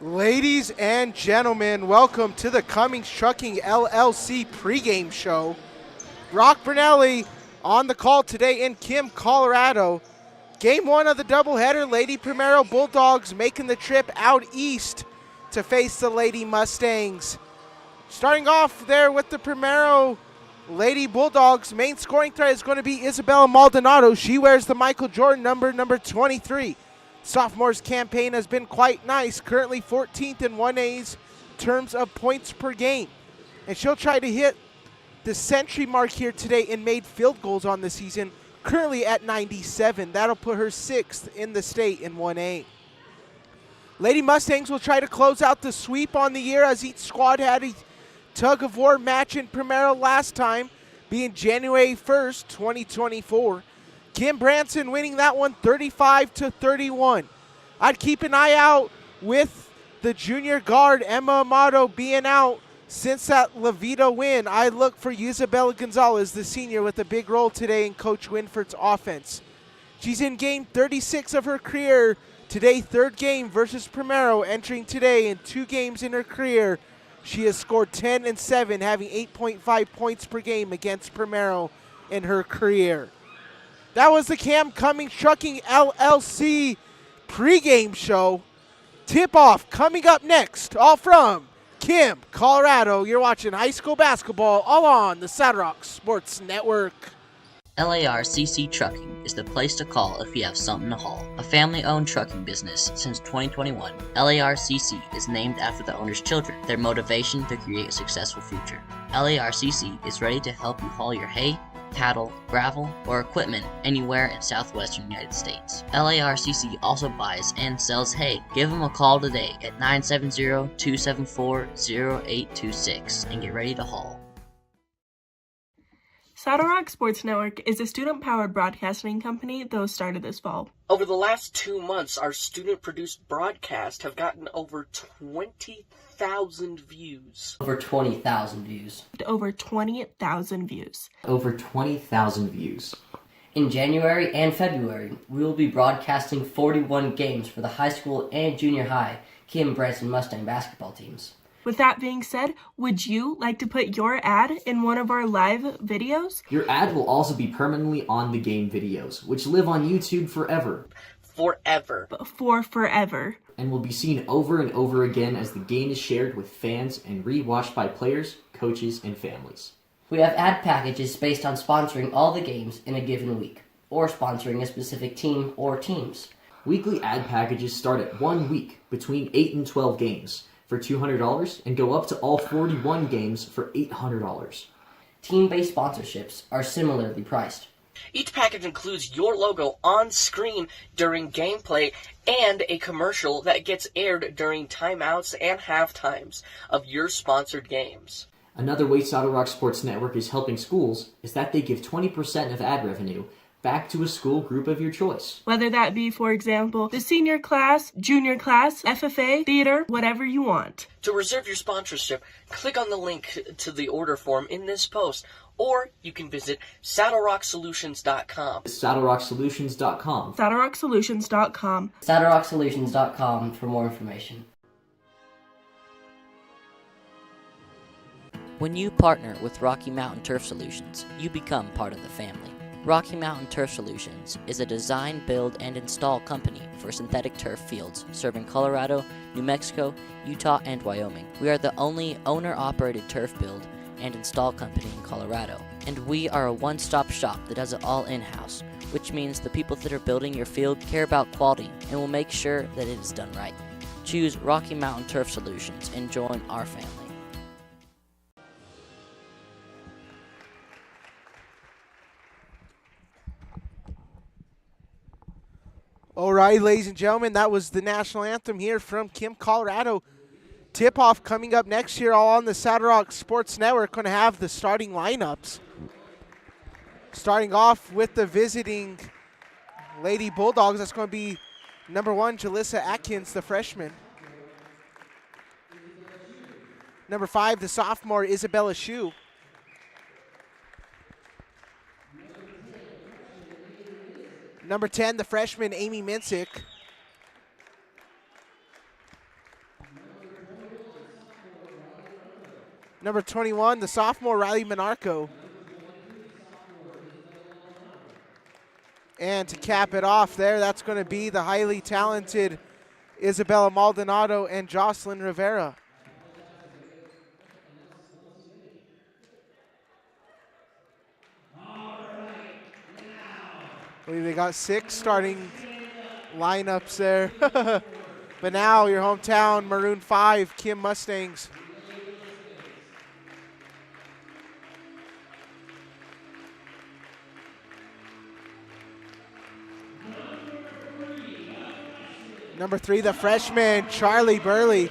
Ladies and gentlemen, welcome to the Cummings Trucking LLC pregame show. Brock Brunelli on the call today in Kim, Colorado. Game one of the doubleheader, Lady Primero Bulldogs making the trip out east to face the Lady Mustangs. Starting off there with the Primero Lady Bulldogs, main scoring threat is going to be Isabella Maldonado. She wears the Michael Jordan number 23. Sophomore's campaign has been quite nice, currently 14th in 1A's terms of points per game. And she'll try to hit the century mark here today in made field goals on the season, currently at 97. That'll put her 6th in the state in 1A. Lady Mustangs will try to close out the sweep on the year, as each squad had a tug-of-war match in Primero last time, being January 1st, 2024. Kim Branson winning that one 35-31. I'd keep an eye out with the junior guard, Emma Amato, being out since that Levita win. I look for Isabella Gonzalez, the senior, with a big role today in Coach Winford's offense. She's in game 36 of her career. Today, third game versus Primero, entering today in 2 games in her career. She has scored 10 and 7, having 8.5 points per game against Primero in her career. That was the Cummings Trucking LLC pregame show. Tip-off coming up next, all from Kim, Colorado. You're watching high school basketball, all on the LARCC Sports Network. LARCC Trucking is the place to call if you have something to haul. A family-owned trucking business since 2021, LARCC is named after the owner's children, their motivation to create a successful future. LARCC is ready to help you haul your hay, cattle, gravel, or equipment anywhere in southwestern United States. LARCC also buys and sells hay. Give them a call today at 970-274-0826 and get ready to haul. LARCC Sports Network is a student-powered broadcasting company that was started this fall. Over the last 2 months, our student-produced broadcasts have gotten over 20,000 views. Over 20,000 views. Over 20,000 views. Over 20,000 views. In January and February, we will be broadcasting 41 games for the high school and junior high Kim Branson Mustang basketball teams. With that being said, would you like to put your ad in one of our live videos? Your ad will also be permanently on the game videos, which live on YouTube forever. Forever. For forever. And will be seen over and over again as the game is shared with fans and re-watched by players, coaches, and families. We have ad packages based on sponsoring all the games in a given week, or sponsoring a specific team or teams. Weekly ad packages start at 1 week between 8 and 12 games for $200 and go up to all 41 games for $800. Team-based sponsorships are similarly priced. Each package includes your logo on screen during gameplay and a commercial that gets aired during timeouts and halftimes of your sponsored games. Another way LARCC Sports Network is helping schools is that they give 20% of ad revenue back to a school group of your choice. Whether that be, for example, the senior class, junior class, FFA, theater, whatever you want. To reserve your sponsorship, click on the link to the order form in this post, or you can visit SaddleRockSolutions.com. SaddleRockSolutions.com. SaddleRockSolutions.com. SaddleRockSolutions.com for more information. When you partner with Rocky Mountain Turf Solutions, you become part of the family. Rocky Mountain Turf Solutions is a design, build, and install company for synthetic turf fields serving Colorado, New Mexico, Utah, and Wyoming. We are the only owner-operated turf build and install company in Colorado, and we are a one-stop shop that does it all in-house, which means the people that are building your field care about quality and will make sure that it is done right. Choose Rocky Mountain Turf Solutions and join our family. All right, ladies and gentlemen, that was the national anthem here from Kim, Colorado. Tip-off coming up next year, all on the LARCC Sports Network. Going to have the starting lineups. Starting off with the visiting Lady Bulldogs. That's going to be number 1, Jalissa Atkins, the freshman. Number 5, the sophomore, Isabella Shue. Number 10, the freshman, Amy Minsick. Number 21, the sophomore Riley Monarco. And to cap it off there, that's going to be the highly talented Isabella Maldonado and Jocelyn Rivera. I believe they got 6 starting lineups there. But now your hometown Maroon 5, Kim Mustangs. Number 3, the freshman, Charlie Burley.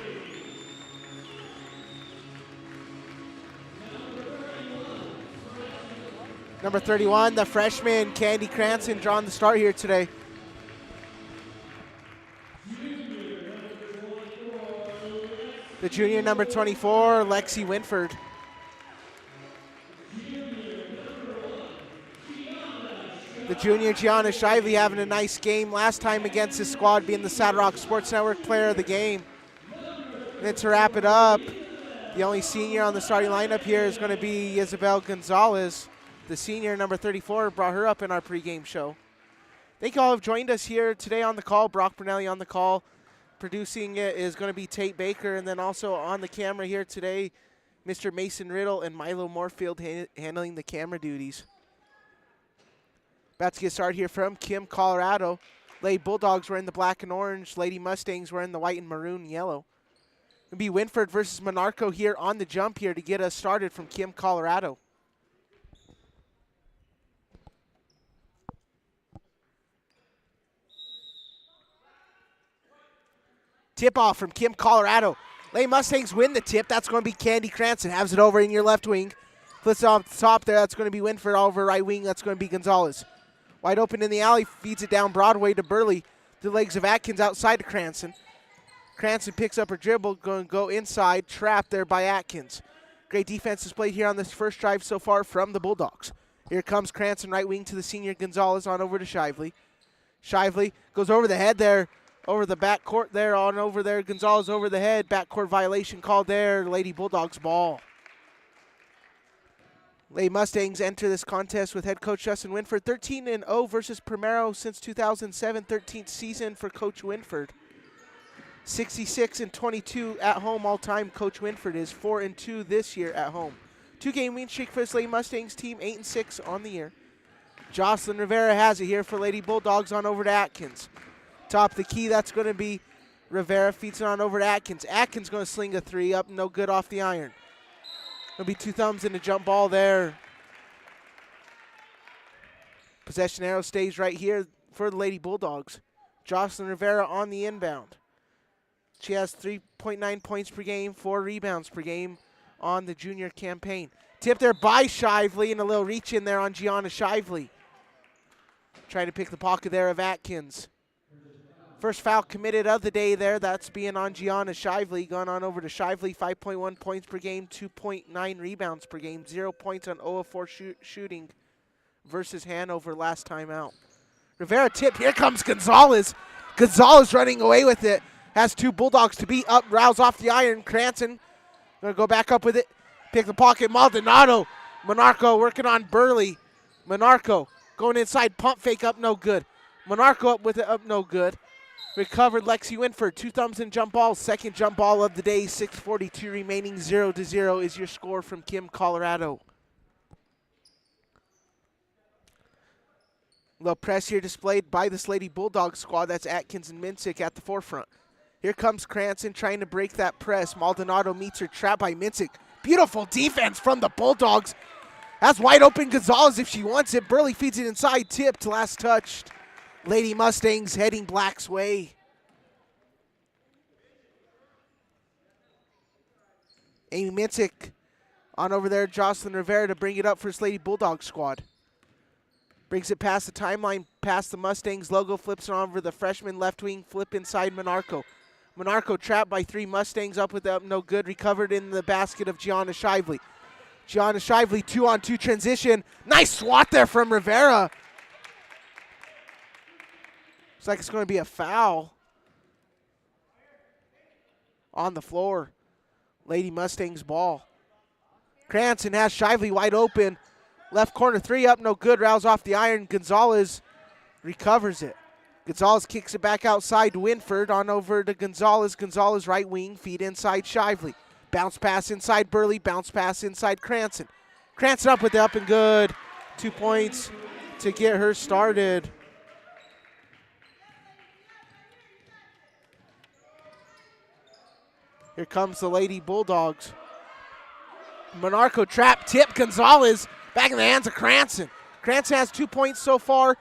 Number 31, the freshman, Candy Cranston, drawing the start here today. The junior, number 24, Lexi Winford. The junior, Gianna Shively, having a nice game last time against his squad, being the Saddle Rock Sports Network player of the game. And then to wrap it up, the only senior on the starting lineup here is going to be Isabel Gonzalez. The senior, number 34, brought her up in our pregame show. Thank you all who have joined us here today on the call. Brock Brunelli on the call. Producing it is going to be Tate Baker, and then also on the camera here today, Mr. Mason Riddle and Milo Moorfield handling the camera duties. About to get started here from Kim, Colorado. Lady Bulldogs wearing the black and orange. Lady Mustangs wearing the white and maroon and yellow. It'll be Winford versus Monarco here on the jump here to get us started from Kim, Colorado. Tip off from Kim, Colorado. Lady Mustangs win the tip. That's going to be Candy Cranston. Has it over in your left wing. Flips it off the top there. That's going to be Winford over right wing. That's going to be Gonzalez. Wide open in the alley. Feeds it down Broadway to Burley. The legs of Atkins outside to Cranston. Cranston picks up her dribble. Going to go inside. Trapped there by Atkins. Great defense displayed here on this first drive so far from the Bulldogs. Here comes Cranston right wing to the senior Gonzalez on over to Shively. Shively goes over the head there. Over the back court there, on over there. Gonzalez over the head. Backcourt violation called there. Lady Bulldogs ball. Lady Mustangs enter this contest with head coach Justin Winford. 13-0 versus Primero since 2007. 13th season for Coach Winford. 66-22 at home all time. Coach Winford is 4-2 this year at home. 2-game win streak for this Lady Mustangs team. 8-6 on the year. Jocelyn Rivera has it here for Lady Bulldogs on over to Atkins. Top of the key, that's going to be Rivera. Feeds it on over to Atkins. Atkins going to sling a 3 up, no good off the iron. It'll be 2 thumbs and a jump ball there. Possession arrow stays right here for the Lady Bulldogs. Jocelyn Rivera on the inbound. She has 3.9 points per game, 4 rebounds per game on the junior campaign. Tip there by Shively and a little reach in there on Gianna Shively. Trying to pick the pocket there of Atkins. First foul committed of the day there. That's being on Gianna Shively. Gone on over to Shively. 5.1 points per game, 2.9 rebounds per game, 0 points on 0 of 4 shooting versus Hanover last time out. Rivera tip. Here comes Gonzalez. Gonzalez running away with it. Has 2 Bulldogs to beat up. Rouse off the iron. Cranston going to go back up with it. Pick the pocket. Maldonado. Monarco working on Burley. Monarco going inside. Pump fake up. No good. Monarco up with it. Up no good. Recovered Lexi Winford. 2 thumbs and jump ball. Second jump ball of the day. 6:42 remaining. 0-0 is your score from Kim, Colorado. Little press here displayed by this Lady Bulldog squad. That's Atkins and Minsick at the forefront. Here comes Cranston trying to break that press. Maldonado meets her, trapped by Minsick. Beautiful defense from the Bulldogs. That's wide open Gonzalez if she wants it. Burley feeds it inside. Tipped, last touched. Lady Mustangs heading Black's way. Amy Minsick on over there. Jocelyn Rivera to bring it up for his Lady Bulldog squad. Brings it past the timeline, past the Mustangs logo. Flips it on over the freshman left wing. Flip inside Monarco. Monarco trapped by 3 Mustangs up with up no good. Recovered in the basket of Gianna Shively. Gianna Shively 2-on-2 transition. Nice swat there from Rivera. Looks like it's going to be a foul on the floor. Lady Mustangs ball. Cranston has Shively wide open. Left corner three up, no good. Rouse off the iron. Gonzalez recovers it. Gonzalez kicks it back outside to Winford. On over to Gonzalez. Gonzalez right wing. Feed inside Shively. Bounce pass inside Burley. Bounce pass inside Cranston. Cranston up with the up and good. 2 points to get her started. Here comes the Lady Bulldogs. Monarco trap tip. Gonzalez back in the hands of Cranston. Cranston has 2 points so far.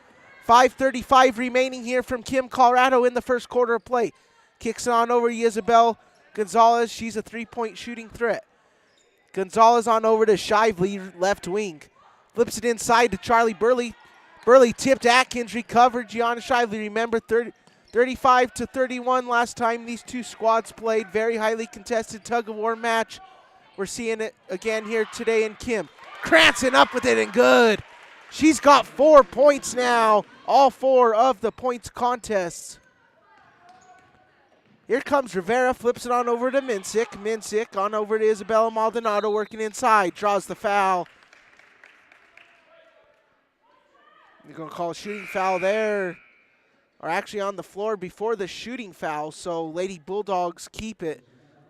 5:35 remaining here from Kim, Colorado in the first quarter of play. Kicks it on over to Isabel Gonzalez. She's a three-point shooting threat. Gonzalez on over to Shively, left wing. Flips it inside to Charlie Burley. Burley tipped Atkins, recovered. Gianna Shively, remember 35-31 last time these two squads played. Very highly contested tug-of-war match. We're seeing it again here today in Kim. Cranston up with it and good. She's got 4 points now, all 4 of the points contests. Here comes Rivera, flips it on over to Minsick. Minsick on over to Isabella Maldonado, working inside, draws the foul. You're going to call a shooting foul there, or actually on the floor before the shooting foul, so Lady Bulldogs keep it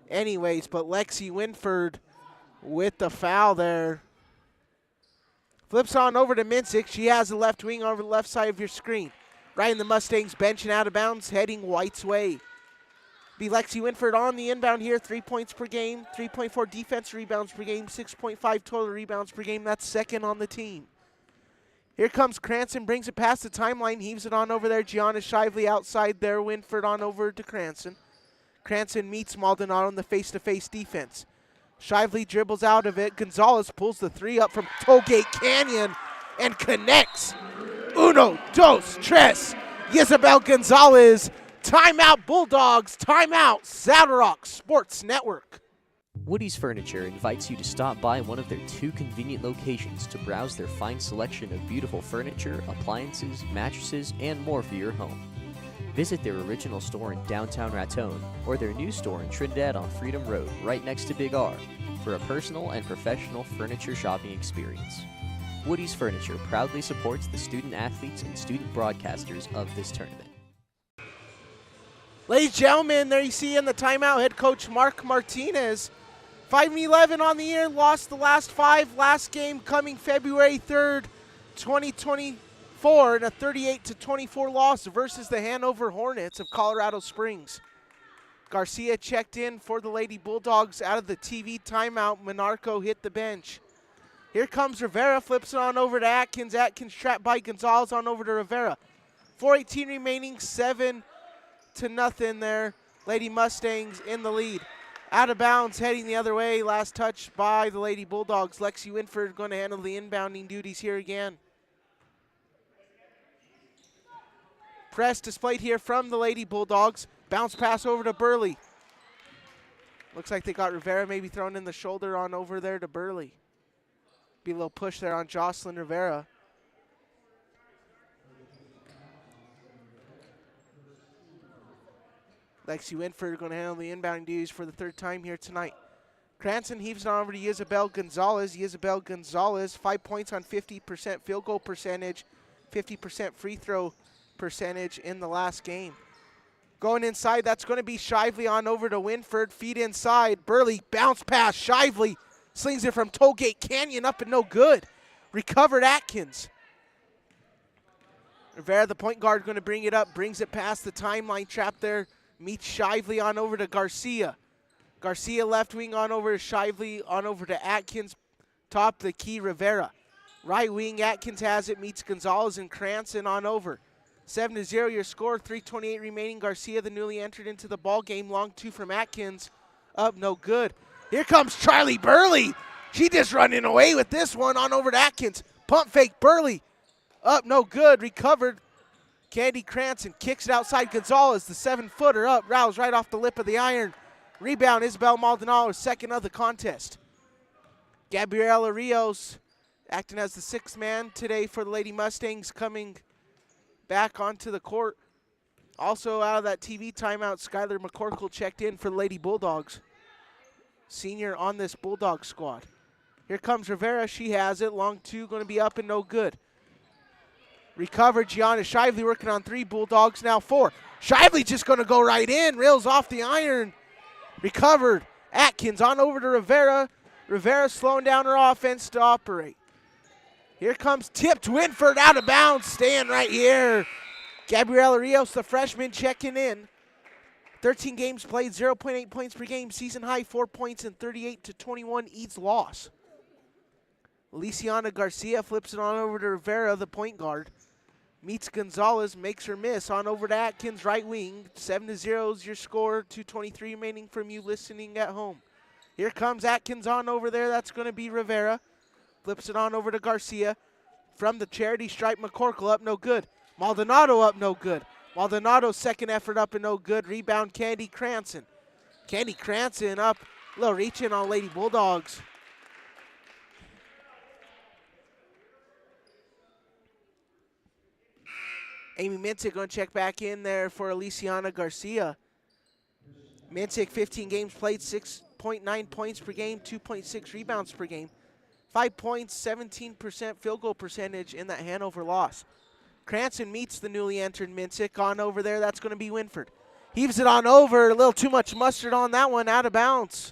anyways, but Lexi Winford with the foul there. Flips on over to Minsick. She has the left wing over the left side of your screen. Right in the Mustangs bench and out of bounds, heading White's way. Be Lexi Winford on the inbound here. 3 points per game, 3.4 defense rebounds per game, 6.5 total rebounds per game. That's second on the team. Here comes Cranston, brings it past the timeline, heaves it on over there. Gianna Shively outside there. Winford on over to Cranston. Cranston meets Maldonado in the face-to-face defense. Shively dribbles out of it. Gonzalez pulls the three up from Tollgate Canyon and connects. Uno, dos, tres. Isabel Gonzalez. Timeout Bulldogs. Timeout Saddle Rock Sports Network. Woody's Furniture invites you to stop by one of their 2 convenient locations to browse their fine selection of beautiful furniture, appliances, mattresses, and more for your home. Visit their original store in downtown Raton or their new store in Trinidad on Freedom Road, right next to Big R, for a personal and professional furniture shopping experience. Woody's Furniture proudly supports the student athletes and student broadcasters of this tournament. Ladies and gentlemen, there you see in the timeout head coach Mark Martinez. 5-11 on the year, lost the last 5. Last game coming February 3rd, 2024, in a 38-24 loss versus the Hanover Hornets of Colorado Springs. Garcia checked in for the Lady Bulldogs out of the TV timeout. Monarco hit the bench. Here comes Rivera, flips it on over to Atkins. Atkins trapped by Gonzalez on over to Rivera. 4:18 remaining, 7-0 there. Lady Mustangs in the lead. Out of bounds, heading the other way. Last touch by the Lady Bulldogs. Lexi Winford going to handle the inbounding duties here again. Press displayed here from the Lady Bulldogs. Bounce pass over to Burley. Looks like they got Rivera maybe thrown in the shoulder on over there to Burley. Be a little push there on Jocelyn Rivera. Lexi Winford going to handle the inbound duties for the 3rd time here tonight. Cranston heaves it on over to Isabel Gonzalez. Isabel Gonzalez, 5 points on 50% field goal percentage, 50% free throw percentage in the last game. Going inside, that's going to be Shively on over to Winford. Feed inside. Burley, bounce pass. Shively slings it from Tollgate Canyon up and no good. Recovered Atkins. Rivera, the point guard, going to bring it up. Brings it past the timeline trap there. Meets Shively on over to Garcia. Garcia left wing on over to Shively, on over to Atkins. Top the key, Rivera. Right wing, Atkins has it. Meets Gonzalez and Cranston on over. 7-0 your score, 3:28 remaining. Garcia, the newly entered into the ball game. Long 2 from Atkins. Up, no good. Here comes Charlie Burley. She just running away with this one on over to Atkins. Pump fake, Burley. Up, no good. Recovered. Candy Cranston kicks it outside Gonzalez. The 7-footer up. Rouse right off the lip of the iron. Rebound, Isabel Maldonado, second of the contest. Gabriela Rios acting as the 6th man today for the Lady Mustangs, coming back onto the court. Also out of that TV timeout, Skylar McCorkle checked in for the Lady Bulldogs. Senior on this Bulldog squad. Here comes Rivera. She has it. Long two going to be up and no good. Recovered. Gianna Shively working on 3. Bulldogs now 4. Shively just going to go right in. Rails off the iron. Recovered. Atkins on over to Rivera. Rivera slowing down her offense to operate. Here comes tipped Winford out of bounds. Staying right here. Gabriela Rios, the freshman, checking in. 13 games played, 0.8 points per game. Season high, 4 points and 38-21 Eads loss. Feliciana Garcia flips it on over to Rivera, the point guard. Meets Gonzalez, makes her miss. On over to Atkins, right wing. 7-0 is your score. 2:23 remaining from you listening at home. Here comes Atkins on over there. That's going to be Rivera. Flips it on over to Garcia. From the charity stripe, McCorkle up, no good. Maldonado up, no good. Maldonado's second effort up and no good. Rebound, Candy Cranston. Candy Cranston up. A little reach in on Lady Bulldogs. Amy Mintic going to check back in there for Aliciana Garcia. Mintic, 15 games played, 6.9 points per game, 2.6 rebounds per game. 5 points, 17% field goal percentage in that Hanover loss. Cranston meets the newly entered Mintic on over there. That's going to be Winford. Heaves it on over. A little too much mustard on that one. Out of bounds.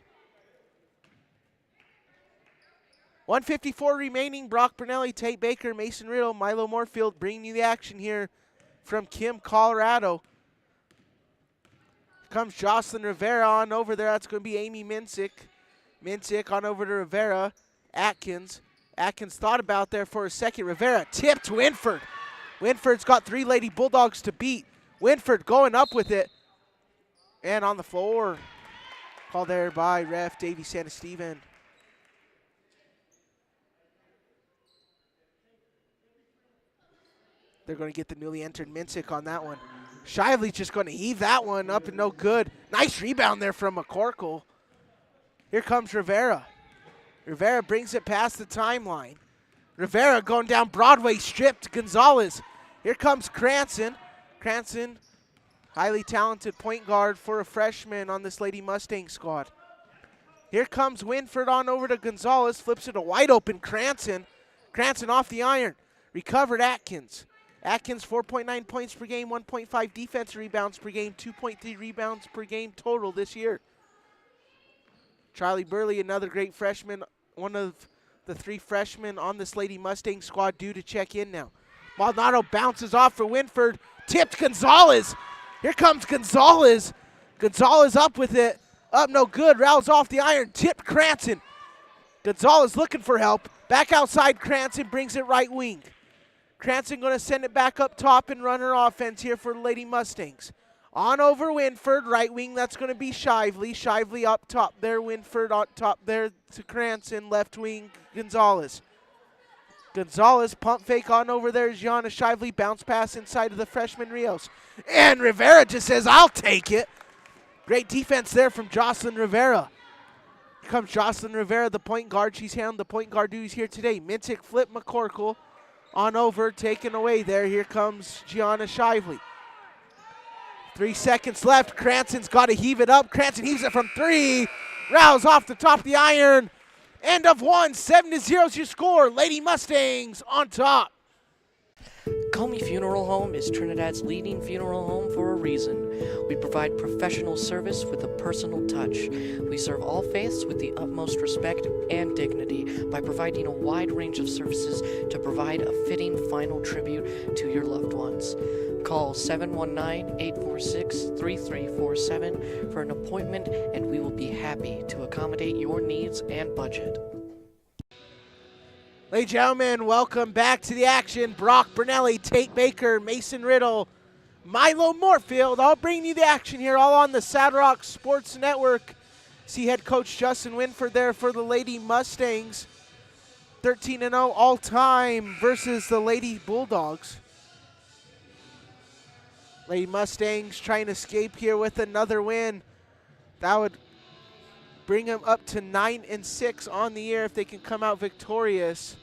1:54 remaining. Brock Bernelli, Tate Baker, Mason Riddle, Milo Moorfield bringing you the action here from Kim, Colorado. Comes Jocelyn Rivera on over there. That's going to be Amy Mintic. Mintic on over to Rivera. Atkins. Atkins thought about there for a second. Rivera tipped Winford. Winford's got 3 Lady Bulldogs to beat. Winford going up with it. And on the floor. Called there by ref Davey Santasteven. They're going to get the newly entered Mintic on that one. Shively's just going to heave that one up and no good. Nice rebound there from McCorkle. Here comes Rivera. Rivera brings it past the timeline. Rivera going down Broadway, stripped Gonzalez. Here comes Cranston. Cranston, highly talented point guard for a freshman on this Lady Mustang squad. Here comes Winford on over to Gonzalez. Flips it a wide open Cranston. Cranston off the iron. Recovered Atkins. Atkins, 4.9 points per game, 1.5 defensive rebounds per game, 2.3 rebounds per game total this year. Charlie Burley, another great freshman, one of the 3 freshmen on this Lady Mustang squad due to check in now. Maldonado bounces off for Winford, tipped Gonzalez. Here comes Gonzalez. Gonzalez up with it, up no good, rattles off the iron, tipped Cranston. Gonzalez looking for help, back outside Cranston, brings it right wing. Cranston going to send it back up top and run her offense here for the Lady Mustangs. On over Winford, right wing, that's going to be Shively. Shively up top there, Winford on top there to Cranston, left wing, Gonzalez. Gonzalez, pump fake on over there, Gianna Shively, bounce pass inside of the freshman Rios. And Rivera just says, I'll take it. Great defense there from Jocelyn Rivera. Here comes Jocelyn Rivera, the point guard. She's handled the point guard duties here today. Mintic flip McCorkle. On over, taken away there. Here comes Gianna Shively. 3 seconds left. Cranston's got to heave it up. Cranston heaves it from 3. Rouse off the top of the iron. End of 1. 7-0 is your score. Lady Mustangs on top. Comey Funeral Home is Trinidad's leading funeral home for a reason. We provide professional service with a personal touch. We serve all faiths with the utmost respect and dignity by providing a wide range of services to provide a fitting final tribute to your loved ones. Call 719-846-3347 for an appointment, and we will be happy to accommodate your needs and budget. Ladies and gentlemen, welcome back to the action. Brock Bernelli, Tate Baker, Mason Riddle, Milo Moorfield, all bringing you the action here, all on the Saddle Rock Sports Network. See head coach Justin Winford there for the Lady Mustangs. 13-0 all-time versus the Lady Bulldogs. Lady Mustangs trying to escape here with another win. That would bring them up to 9-6 on the year if they can come out victorious.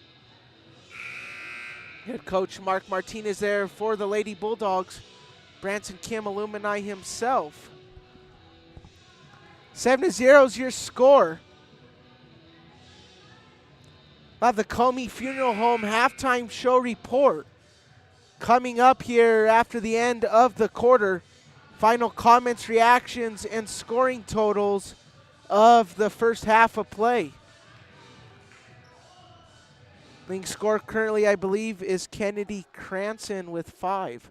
Head coach Mark Martinez there for the Lady Bulldogs. Branson Kim Alumni himself. 7-0 is your score. We'll have the Comey Funeral Home halftime show report coming up here after the end of the quarter. Final comments, reactions, and scoring totals of the first half of play. Leading score currently, I believe, is Kennedy Cranston with 5.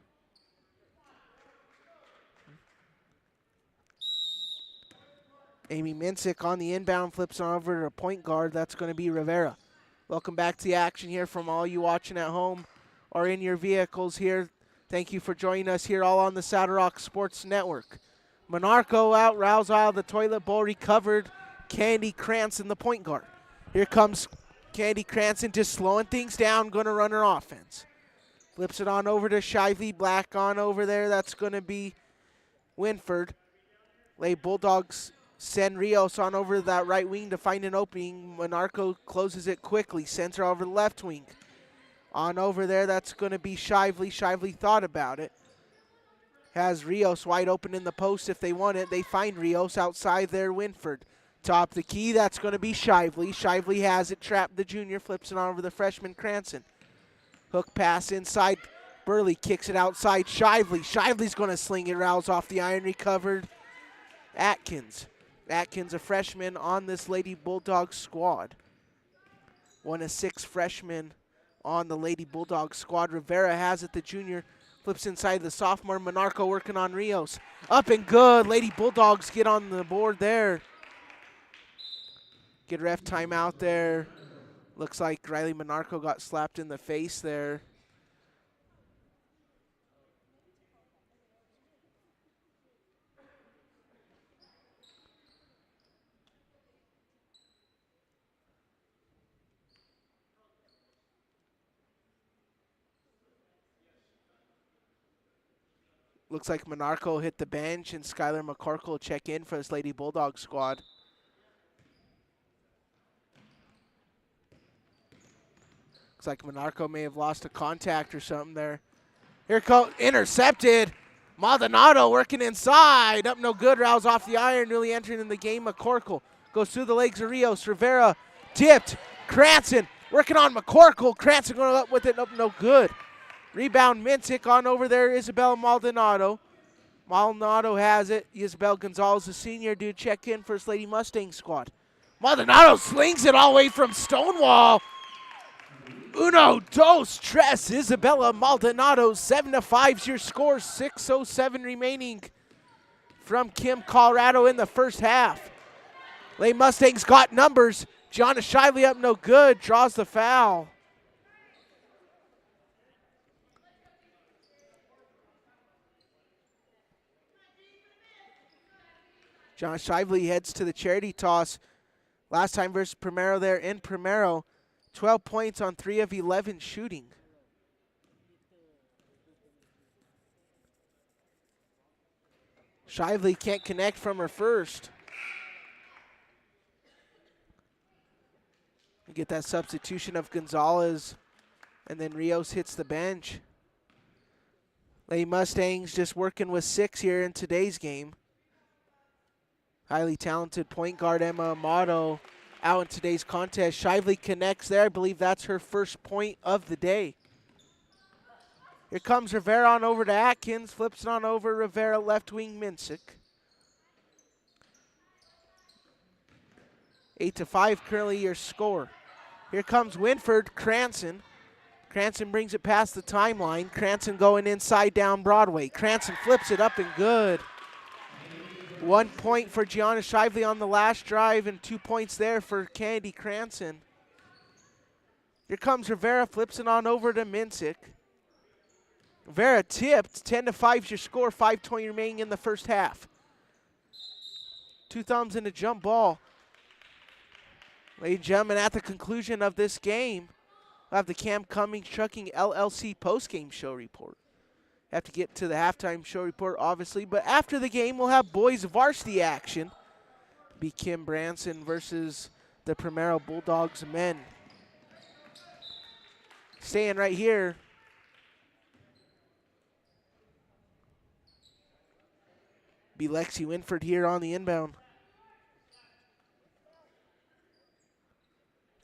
Amy Minsick on the inbound, flips on over to point guard. That's going to be Rivera. Welcome back to the action here from all you watching at home or in your vehicles here. Thank you for joining us here all on the Saddle Rock Sports Network. Monarco out, Rouse out of the toilet bowl, recovered. Candy Cranston, the point guard. Here comes Candy Cranston just slowing things down, going to run her offense. Flips it on over to Shively, Black on over there. That's going to be Winford. Lay Bulldogs send Rios on over to that right wing to find an opening. Monarco closes it quickly, sends her over the left wing. On over there, that's going to be Shively. Shively thought about it. Has Rios wide open in the post if they want it. They find Rios outside there, Winford. Top the key, that's going to be Shively. Shively has it, trapped the junior, flips it on over the freshman Cranston. Hook pass inside. Burley kicks it outside. Shively. Shively's going to sling it, rouse off the iron, recovered. Atkins. Atkins, a freshman on this Lady Bulldogs squad. 1 of 6 freshmen on the Lady Bulldogs squad. Rivera has it, the junior. Flips inside the sophomore. Monarco working on Rios. Up and good. Lady Bulldogs get on the board there. Get ref timeout there. Looks like Riley Monarco got slapped in the face there. Looks like Monarco hit the bench and Skylar McCorkle will check in for this Lady Bulldog squad. Looks like Monarco may have lost a contact or something there. Here goes, intercepted. Maldonado working inside. Up no good, Rouse off the iron. Newly entering in the game, McCorkle. Goes through the legs of Rios. Rivera tipped. Cranston working on McCorkle. Cranston going up with it, up no good. Rebound Mintic on over there, Isabel Maldonado. Maldonado has it. Isabel Gonzalez, the senior, do check in for his Lady Mustang squad. Maldonado slings it all the way from Stonewall. Uno, dos, tres, Isabella Maldonado, 7-5's your score, 6:07 remaining from Kim, Colorado in the first half. Lady Mustangs got numbers. Gianna Shively up no good, draws the foul. John Shively heads to the charity toss. Last time versus Primero there in Primero. 12 points on 3 of 11 shooting. Shively can't connect from her first. We get that substitution of Gonzalez, and then Rios hits the bench. Lady Mustangs just working with 6 here in today's game. Highly talented point guard Emma Amato out in today's contest. Shively connects there. I believe that's her first point of the day. Here comes Rivera on over to Atkins. Flips it on over Rivera, left wing Minsick. 8-5 currently your score. Here comes Winford, Cranston. Cranston brings it past the timeline. Cranston going inside down Broadway. Cranston flips it up and good. 1 point for Gianna Shively on the last drive and 2 points there for Candy Cranston. Here comes Rivera, flips it on over to Minsick. Rivera tipped, 10-5's your score, 5:20 remaining in the first half. 2 thumbs in a jump ball. Ladies and gentlemen, at the conclusion of this game, we'll have the Cummings Trucking LLC postgame show report. Have to get to the halftime show report, obviously. But after the game, we'll have boys varsity action. Be Kim Branson versus the Primero Bulldogs men. Staying right here. Be Lexi Winford here on the inbound.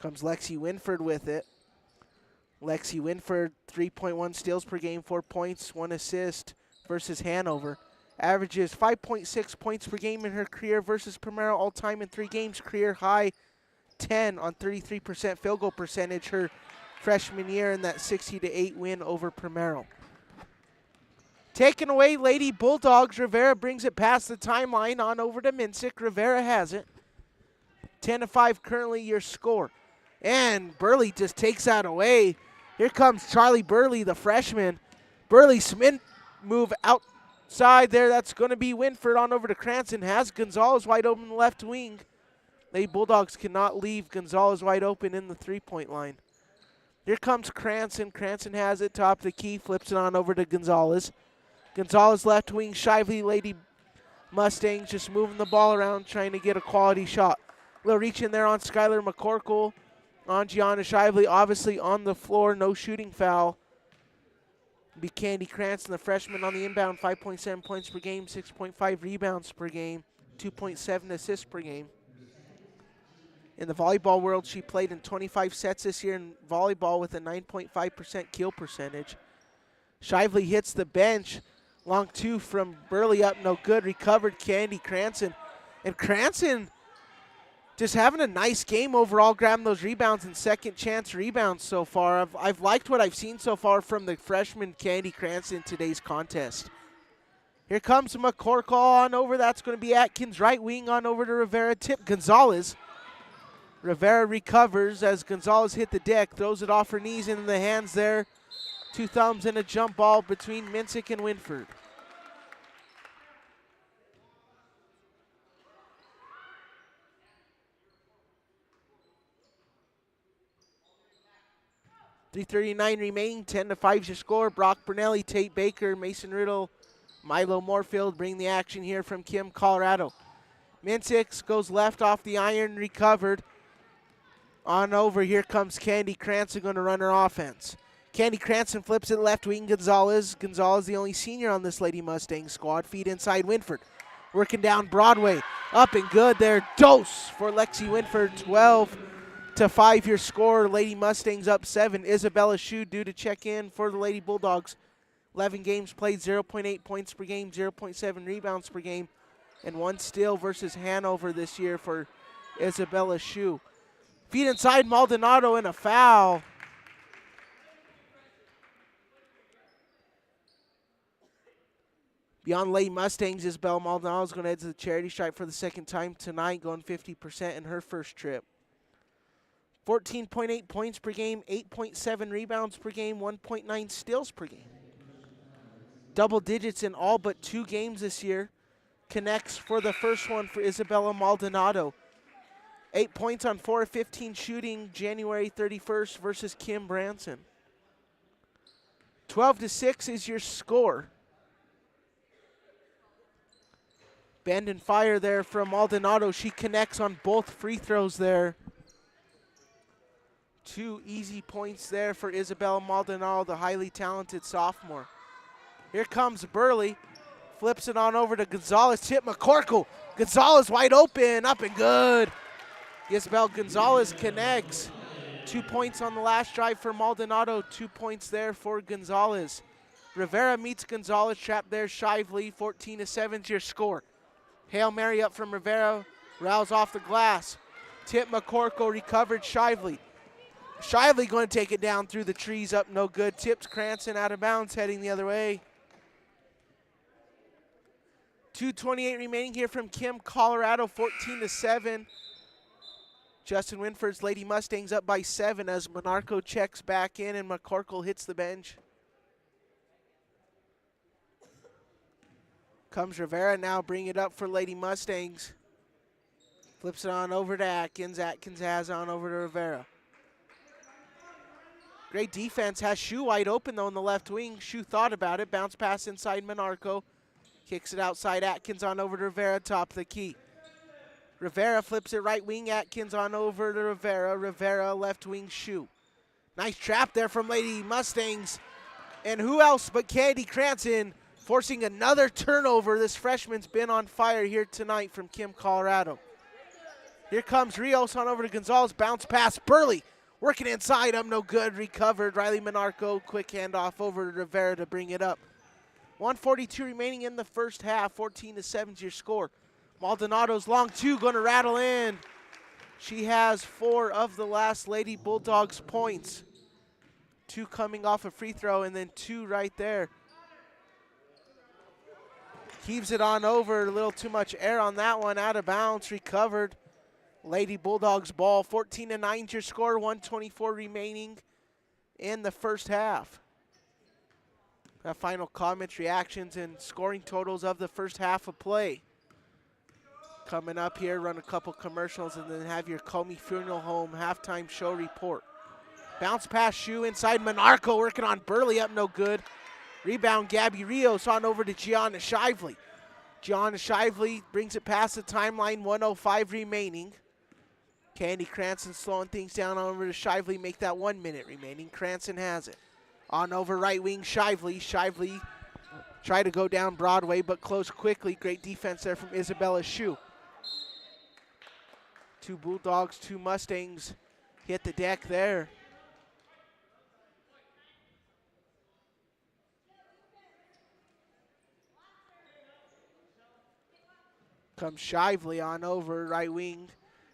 Comes Lexi Winford with it. Lexi Winford, 3.1 steals per game, 4 points, 1 assist versus Hanover. Averages 5.6 points per game in her career versus Primero all-time in 3 games. Career high 10 on 33% field goal percentage her freshman year in that 60-8 win over Primero. Taken away, Lady Bulldogs. Rivera brings it past the timeline on over to Minsick. Rivera has it. 10-5 currently your score. And Burley just takes that away. Here comes Charlie Burley, the freshman. Burley Smith move outside there. That's going to be Winford on over to Cranston. Has Gonzalez wide open in the left wing. Lady Bulldogs cannot leave Gonzalez wide open in the three-point line. Here comes Cranston. Cranston has it, top of the key, flips it on over to Gonzalez. Gonzalez left wing, Shively, Lady Mustangs just moving the ball around, trying to get a quality shot. Little reach in there on Skylar McCorkle. On Gianna Shively, obviously on the floor, no shooting foul. Be Candy Cranston, the freshman on the inbound, 5.7 points per game, 6.5 rebounds per game, 2.7 assists per game. In the volleyball world, she played in 25 sets this year in volleyball with a 9.5% kill percentage. Shively hits the bench. Long two from Burley up, no good. Recovered Candy Cranston. And Cranston just having a nice game overall, grabbing those rebounds and second chance rebounds so far. I've liked what I've seen so far from the freshman Candy Cranston in today's contest. Here comes McCorkle on over. That's going to be Atkins right wing on over to Rivera. Tip Gonzalez. Rivera recovers as Gonzalez hit the deck, throws it off her knees into the hands there. 2 thumbs and a jump ball between Minsick and Winford. .339 remaining, 10-5 your score. Brock Bernelli, Tate Baker, Mason Riddle, Milo Moorfield bring the action here from Kim, Colorado. Minsick goes left off the iron, recovered. On over, here comes Candy Cranston, going to run her offense. Candy Cranston flips it left wing, Gonzalez. Gonzalez, the only senior on this Lady Mustang squad. Feed inside Winford. Working down Broadway. Up and good there. Dose for Lexi Winford. 12-5 your score. Lady Mustangs up 7. Isabella Shue due to check in for the Lady Bulldogs. 11 games played, 0.8 points per game, 0.7 rebounds per game, and 1 steal versus Hanover this year for Isabella Shue. Feed inside Maldonado and a foul. Beyond Lady Mustangs, Isabel Maldonado is going to head to the charity stripe for the second time tonight, going 50% in her first trip. 14.8 points per game, 8.7 rebounds per game, 1.9 steals per game. Double digits in all but 2 games this year. Connects for the first one for Isabella Maldonado. 8 points on 4 of 15 shooting January 31st versus Kim Branson. 12-6 is your score. Bend and fire there from Maldonado. She connects on both free throws there. 2 easy points there for Isabella Maldonado, the highly talented sophomore. Here comes Burley. Flips it on over to Gonzalez. Tip McCorkle. Gonzalez wide open. Up and good. Isabel Gonzalez connects. 2 points on the last drive for Maldonado. 2 points there for Gonzalez. Rivera meets Gonzalez. Trapped there. Shively. 14-7 is your score. Hail Mary up from Rivera. Rouse off the glass. Tip McCorkle recovered Shively. Shively going to take it down through the trees, up no good. Tips Cranston out of bounds, heading the other way. 2:28 remaining here from Kim, Colorado, 14-7. Justin Winford's Lady Mustangs up by 7 as Monarco checks back in and McCorkle hits the bench. Comes Rivera now, bring it up for Lady Mustangs. Flips it on over to Atkins. Atkins has on over to Rivera. Great defense, has Shue wide open though in the left wing. Shue thought about it, bounce pass inside Monarco. Kicks it outside, Atkins on over to Rivera, top of the key. Rivera flips it right wing, Atkins on over to Rivera. Rivera left wing, Shue. Nice trap there from Lady Mustangs. And who else but Candy Cranston forcing another turnover. This freshman's been on fire here tonight from Kim, Colorado. Here comes Rios on over to Gonzalez. Bounce pass. Burley working inside. Up no good. Recovered. Riley Monarco. Quick handoff over to Rivera to bring it up. 1:42 remaining in the first half. 14-7 is your score. Maldonado's long two going to rattle in. She has 4 of the last Lady Bulldogs points. 2 coming off a free throw and then 2 right there. Heaves it on over. A little too much air on that one. Out of bounds. Recovered. Lady Bulldogs ball. 14-9 is your score. 1:24 remaining in the first half. Final comments, reactions, and scoring totals of the first half of play. Coming up here, run a couple commercials, and then have your Cummings Funeral Home halftime show report. Bounce pass, Shoe inside. Monarco working on Burley, up no good. Rebound, Gabby Rios on over to Gianna Shively. Gianna Shively brings it past the timeline, 1:05 remaining. Candy Cranston slowing things down on over to Shively, make that 1 minute remaining. Cranston has it. On over right wing, Shively. Shively tried to go down Broadway, but closed quickly. Great defense there from Isabella Shoe. 2 Bulldogs, 2 Mustangs hit the deck there. Comes Shively on over right wing.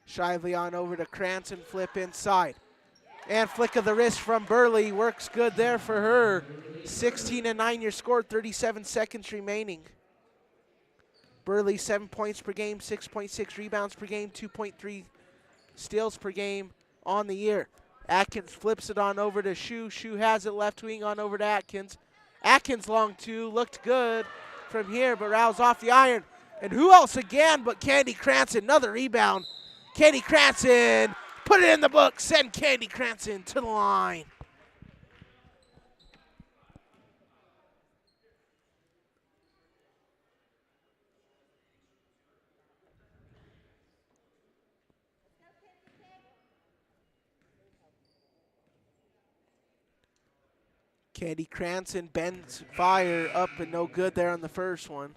Shively on over to Cranston, flip inside. And flick of the wrist from Burley, works good there for her. 16-9 your score, 37 seconds remaining. Burley 7 points per game, 6.6 rebounds per game, 2.3 steals per game on the year. Atkins flips it on over to Shoe. Shoe has it left wing on over to Atkins. Atkins long two, looked good from here, but rattles off the iron. And who else again but Candy Cranston, another rebound. Candy Cranston, put it in the book, send Candy Cranston to the line. Candy Cranston bends fire up and no good there on the first one.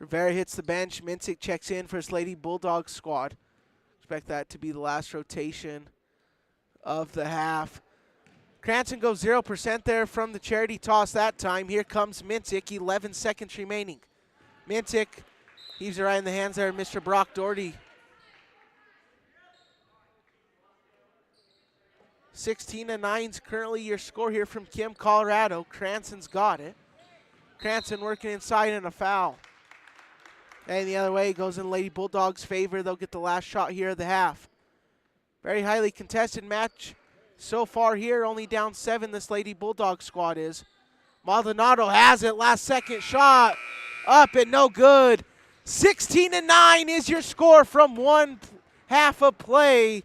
Rivera hits the bench. Minsick checks in for his Lady Bulldogs squad. Expect that to be the last rotation of the half. Cranston goes 0% there from the charity toss that time. Here comes Minsick, 11 seconds remaining. Minsick heaves it right in the hands there of Mr. Brock Doherty. 16-9 is currently your score here from Kim, Colorado. Cranston's got it. Cranston working inside and a foul. And the other way goes in Lady Bulldogs' favor. They'll get the last shot here of the half. Very highly contested match so far here. Only down 7 this Lady Bulldogs squad is. Maldonado has it. Last second shot. Up and no good. 16-9 is your score from one half of play.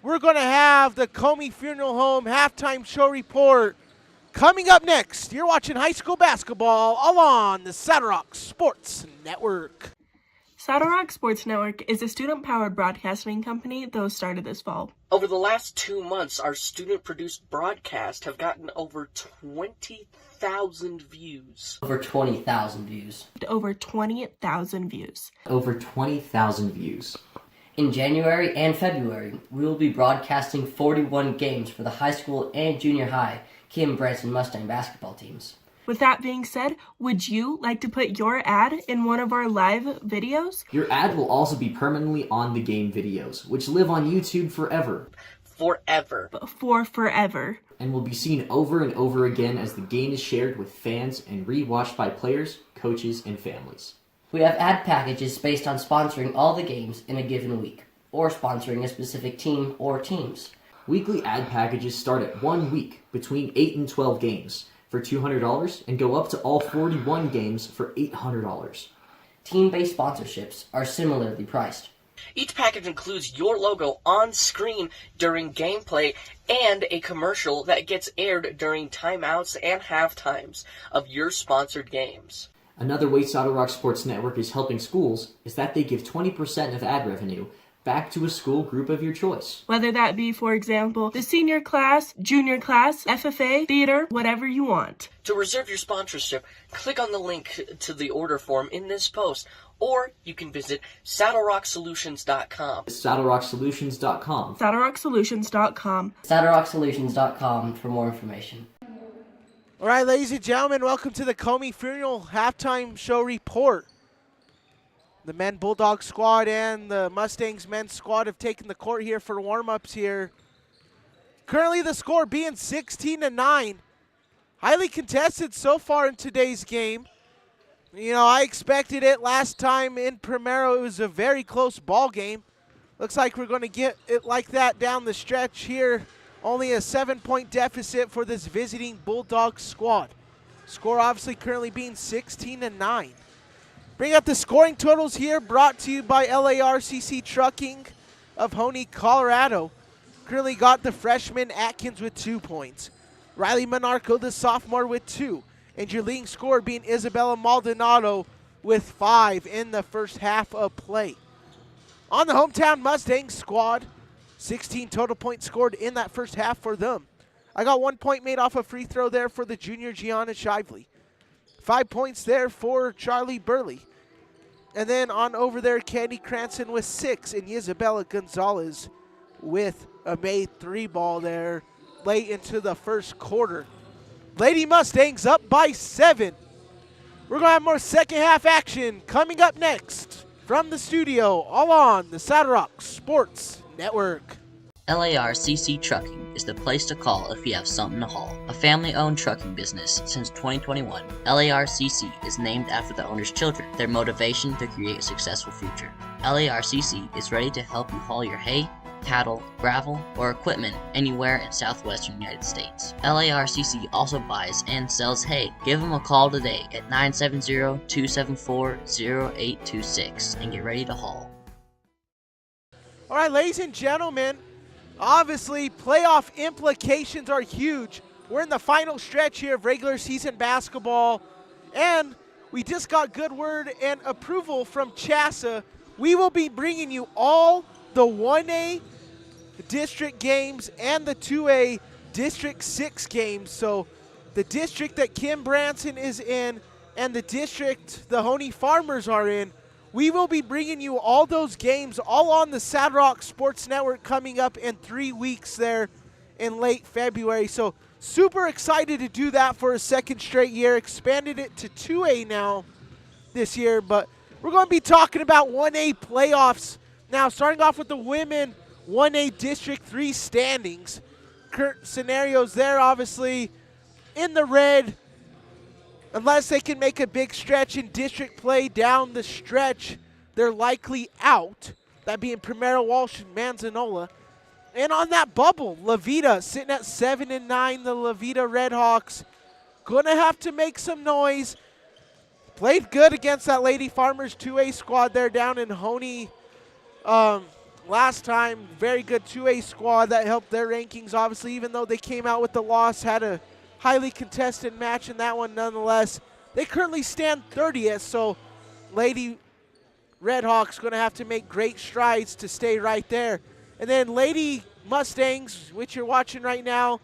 We're going to have the Cummings Funeral Home halftime show report coming up next. You're watching high school basketball all on the Saddle Rock Sports Network. Saddle Rock Sports Network is a student-powered broadcasting company that was started this fall. Over the last 2 months, our student-produced broadcasts have gotten over 20,000 views. Over 20,000 views. Over 20,000 views. Over 20,000 views. In January and February, we will be broadcasting 41 games for the high school and junior high Kim Branson Mustang basketball teams. With that being said, would you like to put your ad in one of our live videos? Your ad will also be permanently on the game videos, which live on YouTube forever. Forever. For forever. And will be seen over and over again as the game is shared with fans and re-watched by players, coaches, and families. We have ad packages based on sponsoring all the games in a given week, or sponsoring a specific team or teams. Weekly ad packages start at 1 week between 8 and 12 games for $200 and go up to all 41 games for $800. Team-based sponsorships are similarly priced. Each package includes your logo on screen during gameplay and a commercial that gets aired during timeouts and halftimes of your sponsored games. Another way Saddle Rock Sports Network is helping schools is that they give 20% of ad revenue back to a school group of your choice. Whether that be, for example, the senior class, junior class, FFA, theater, whatever you want. To reserve your sponsorship, click on the link to the order form in this post or you can visit saddlerocksolutions.com. SaddleRockSolutions.com. SaddleRockSolutions.com. SaddleRockSolutions.com for more information. All right, ladies and gentlemen, welcome to the Cummings Funeral Halftime Show Report. The men Bulldog squad and the Mustangs men's squad have taken the court here for warm-ups here. Currently the score being 16-9. Highly contested so far in today's game. You know, I expected it last time in Primero. It was a very close ball game. Looks like we're going to get it like that down the stretch here. Only a 7-point deficit for this visiting Bulldog squad. Score obviously currently being 16-9. Bring up the scoring totals here, brought to you by LARCC Trucking of Honey, Colorado. Currently got the freshman Atkins with 2 points. Riley Monarco, the sophomore, with 2. And your leading scorer being Isabella Maldonado with 5 in the first half of play. On the hometown Mustangs squad, 16 total points scored in that first half for them. I got 1 point made off a free throw there for the junior Gianna Shively. 5 points there for Charlie Burley. And then on over there, Candy Cranston with 6, and Isabella Gonzalez with a made 3 ball there late into the first quarter. Lady Mustangs up by 7. We're going to have more second half action coming up next from the studio, all on the Saddle Rock Sports Network. LARCC Trucking is the place to call if you have something to haul. A family-owned trucking business since 2021, LARCC is named after the owner's children, their motivation to create a successful future. LARCC is ready to help you haul your hay, cattle, gravel, or equipment anywhere in southwestern United States. LARCC also buys and sells hay. Give them a call today at 970-274-0826 and get ready to haul. All right, ladies and gentlemen, obviously playoff implications are huge. We're in the final stretch here of regular season basketball, and we just got good word and approval from CHSAA. We will be bringing you all the 1A district games and the 2A District 6 games. So the district that Kim Branson is in and the district the Honey Farmers are in, we will be bringing you all those games all on the Saddle Rock Sports Network coming up in 3 weeks there in late February. So super excited to do that for a second straight year. Expanded it to 2A now this year, but we're going to be talking about 1A playoffs. Now, starting off with the women 1A District 3 standings. Current scenarios there, obviously, in the red. Unless they can make a big stretch in district play down the stretch, they're likely out. That being Primero, Walsh, and Manzanola. And on that bubble, La Vida sitting at 7-9. The La Vida Redhawks going to have to make some noise. Played good against that Lady Farmers 2A squad there down in Honey. Last time, very good 2A squad that helped their rankings, obviously, even though they came out with the loss, had a highly contested match in that one nonetheless. They currently stand 30th, so Lady Redhawks going to have to make great strides to stay right there. And then Lady Mustangs, which you're watching right now,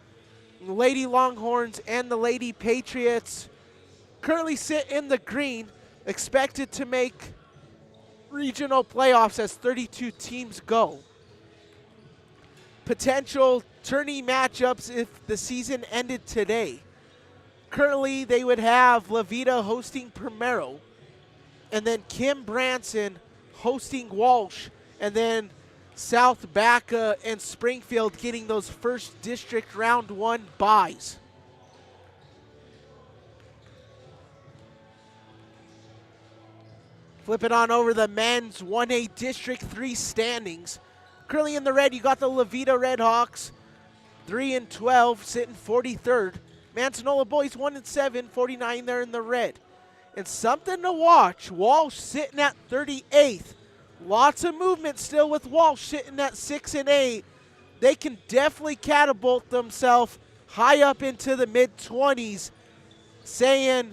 Lady Longhorns and the Lady Patriots currently sit in the green, expected to make regional playoffs as 32 teams go. Potential tourney matchups if the season ended today. Currently, they would have La Vida hosting Primero, and then Kim Branson hosting Walsh, and then South Baca and Springfield getting those first district round 1 byes. Flipping on over the men's 1A District 3 standings. Currently in the red, you got the La Vida Redhawks, 3-12, sitting 43rd. Manzanola boys 1-7, 49 there in the red. And something to watch, Walsh sitting at 38th. Lots of movement still with Walsh sitting at 6-8. They can definitely catapult themselves high up into the mid-20s, saying,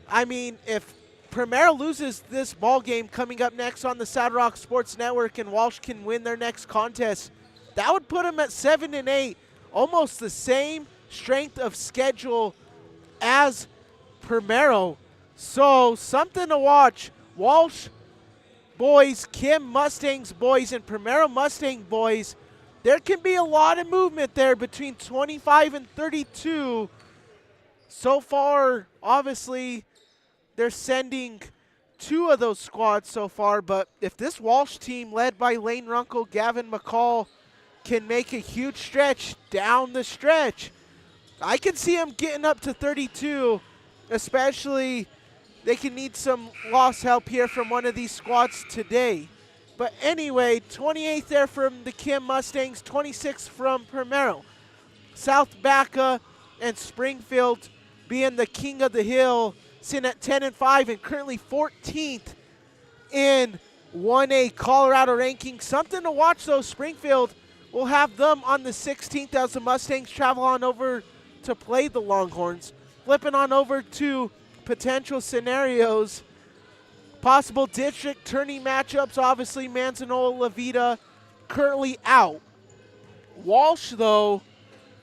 I mean, if Primero loses this ball game coming up next on the Saddle Rock Sports Network and Walsh can win their next contest, that would put them at 7-8, almost the same strength of schedule as Primero. So something to watch. Walsh boys, Kim Mustangs boys, and Primero Mustang boys, there can be a lot of movement there between 25 and 32. So far, obviously, they're sending 2 of those squads so far, but if this Walsh team led by Lane Runkle, Gavin McCall can make a huge stretch down the stretch, I can see them getting up to 32, especially they can need some loss help here from one of these squads today. But anyway, 28th there from the Kim Mustangs, 26th from Primero. South Baca and Springfield being the king of the hill, sitting at 10 and 5 and currently 14th in 1A Colorado ranking. Something to watch though. Springfield will have them on the 16th as the Mustangs travel on over to play the Longhorns. Flipping on over to potential scenarios, possible district tourney matchups. Obviously, Manzanola, La Vita currently out. Walsh, though,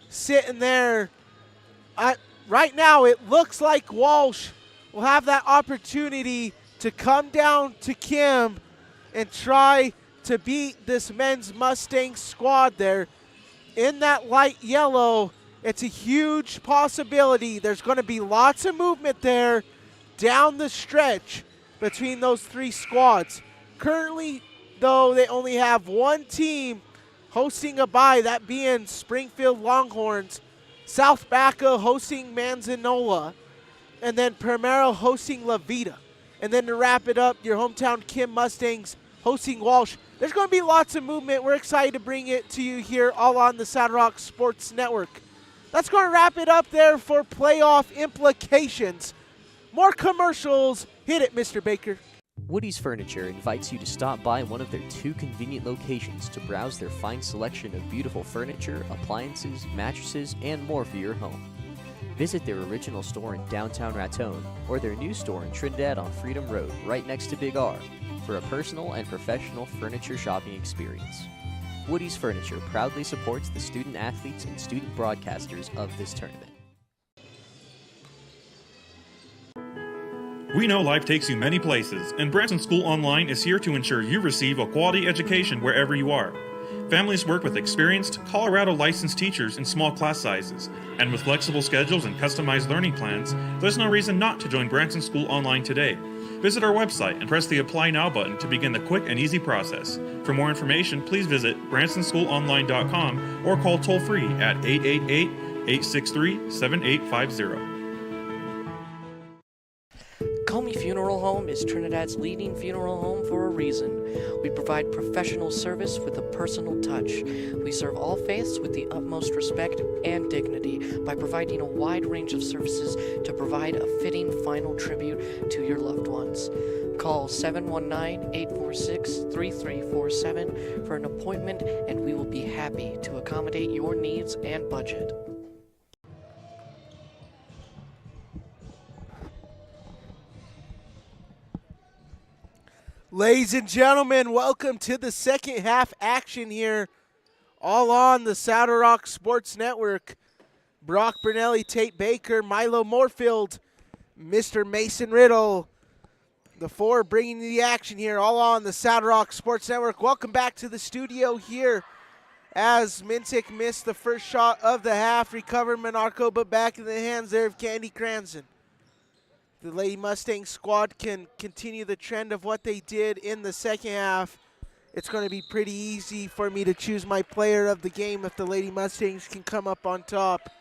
sitting there. Right now, it looks like Walsh will have that opportunity to come down to Kim and try to beat this men's Mustang squad there. In that light yellow, it's a huge possibility. There's going to be lots of movement there down the stretch between those 3 squads. Currently, though, they only have 1 team hosting a bye, that being Springfield Longhorns. South Baca hosting Manzanola, and then Primero hosting La Vita. And then to wrap it up, your hometown Kim Mustangs hosting Walsh. There's going to be lots of movement. We're excited to bring it to you here all on the Saddle Rock Sports Network. That's going to wrap it up there for playoff implications. More commercials. Hit it, Mr. Baker. Woody's Furniture invites you to stop by one of their 2 convenient locations to browse their fine selection of beautiful furniture, appliances, mattresses, and more for your home. Visit their original store in downtown Raton or their new store in Trinidad on Freedom Road, right next to Big R, for a personal and professional furniture shopping experience. Woody's Furniture proudly supports the student athletes and student broadcasters of this tournament. We know life takes you many places, and Branson School Online is here to ensure you receive a quality education wherever you are. Families work with experienced, Colorado licensed teachers in small class sizes, and with flexible schedules and customized learning plans, there's no reason not to join Branson School Online today. Visit our website and press the Apply Now button to begin the quick and easy process. For more information, please visit bransonschoolonline.com or call toll-free at 888-863-7850. Comey Funeral Home is Trinidad's leading funeral home for a reason. We provide professional service with a personal touch. We serve all faiths with the utmost respect and dignity by providing a wide range of services to provide a fitting final tribute to your loved ones. Call 719-846-3347 for an appointment, and we will be happy to accommodate your needs and budget. Ladies and gentlemen, welcome to the second half action here, all on the Saddle Rock Sports Network. Brock Bernelli, Tate Baker, Milo Moorfield, Mr. Mason Riddle, the 4 bringing you the action here, all on the Saddle Rock Sports Network. Welcome back to the studio here as Mintic missed the first shot of the half, recovered Monarco, but back in the hands there of Candy Cranston. The Lady Mustang squad can continue the trend of what they did in the second half. It's going to be pretty easy for me to choose my player of the game if the Lady Mustangs can come up on top. I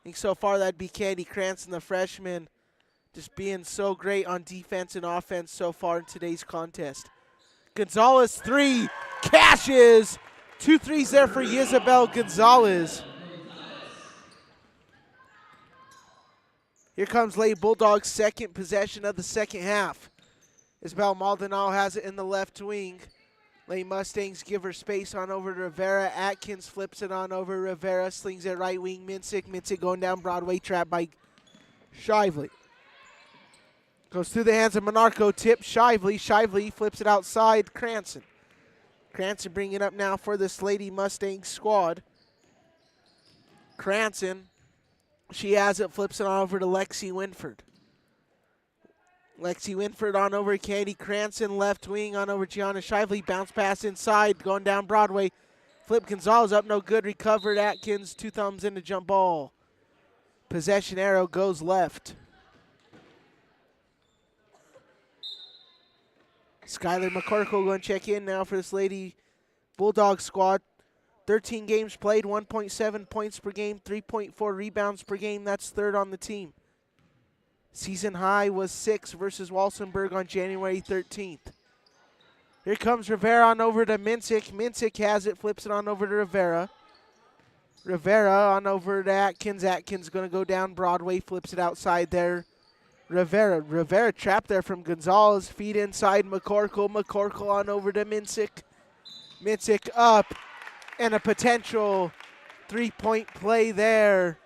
think so far that'd be Candy Cranston, the freshman, just being so great on defense and offense so far in today's contest. Gonzalez 3, cashes. 2 threes there for Isabel Gonzalez. Here comes Lady Bulldogs' second possession of the second half. Isabel Maldonado has it in the left wing. Lady Mustangs give her space on over to Rivera. Atkins flips it on over Rivera, slings it right wing. Minsick going down Broadway, trapped by Shively. Goes through the hands of Monarco, tip Shively. Shively flips it outside Cranston. Cranston bringing it up now for this Lady Mustang squad. Cranston. She has it, flips it on over to Lexi Winford. Lexi Winford on over Candy Cranston, left wing on over Gianna Shively. Bounce pass inside, going down Broadway. Flip Gonzalez up, no good. Recovered Atkins, 2 thumbs into jump ball. Possession arrow goes left. Skylar McCorkle going to check in now for this Lady Bulldog squad. 13 games played, 1.7 points per game, 3.4 rebounds per game. That's third on the team. Season high was 6 versus Walsenburg on January 13th. Here comes Rivera on over to Minsick. Minsick has it, flips it on over to Rivera. Rivera on over to Atkins. Atkins going to go down Broadway, flips it outside there. Rivera trapped there from Gonzalez. Feed inside McCorkle. McCorkle on over to Minsick. Minsick up. And a potential 3-point play there.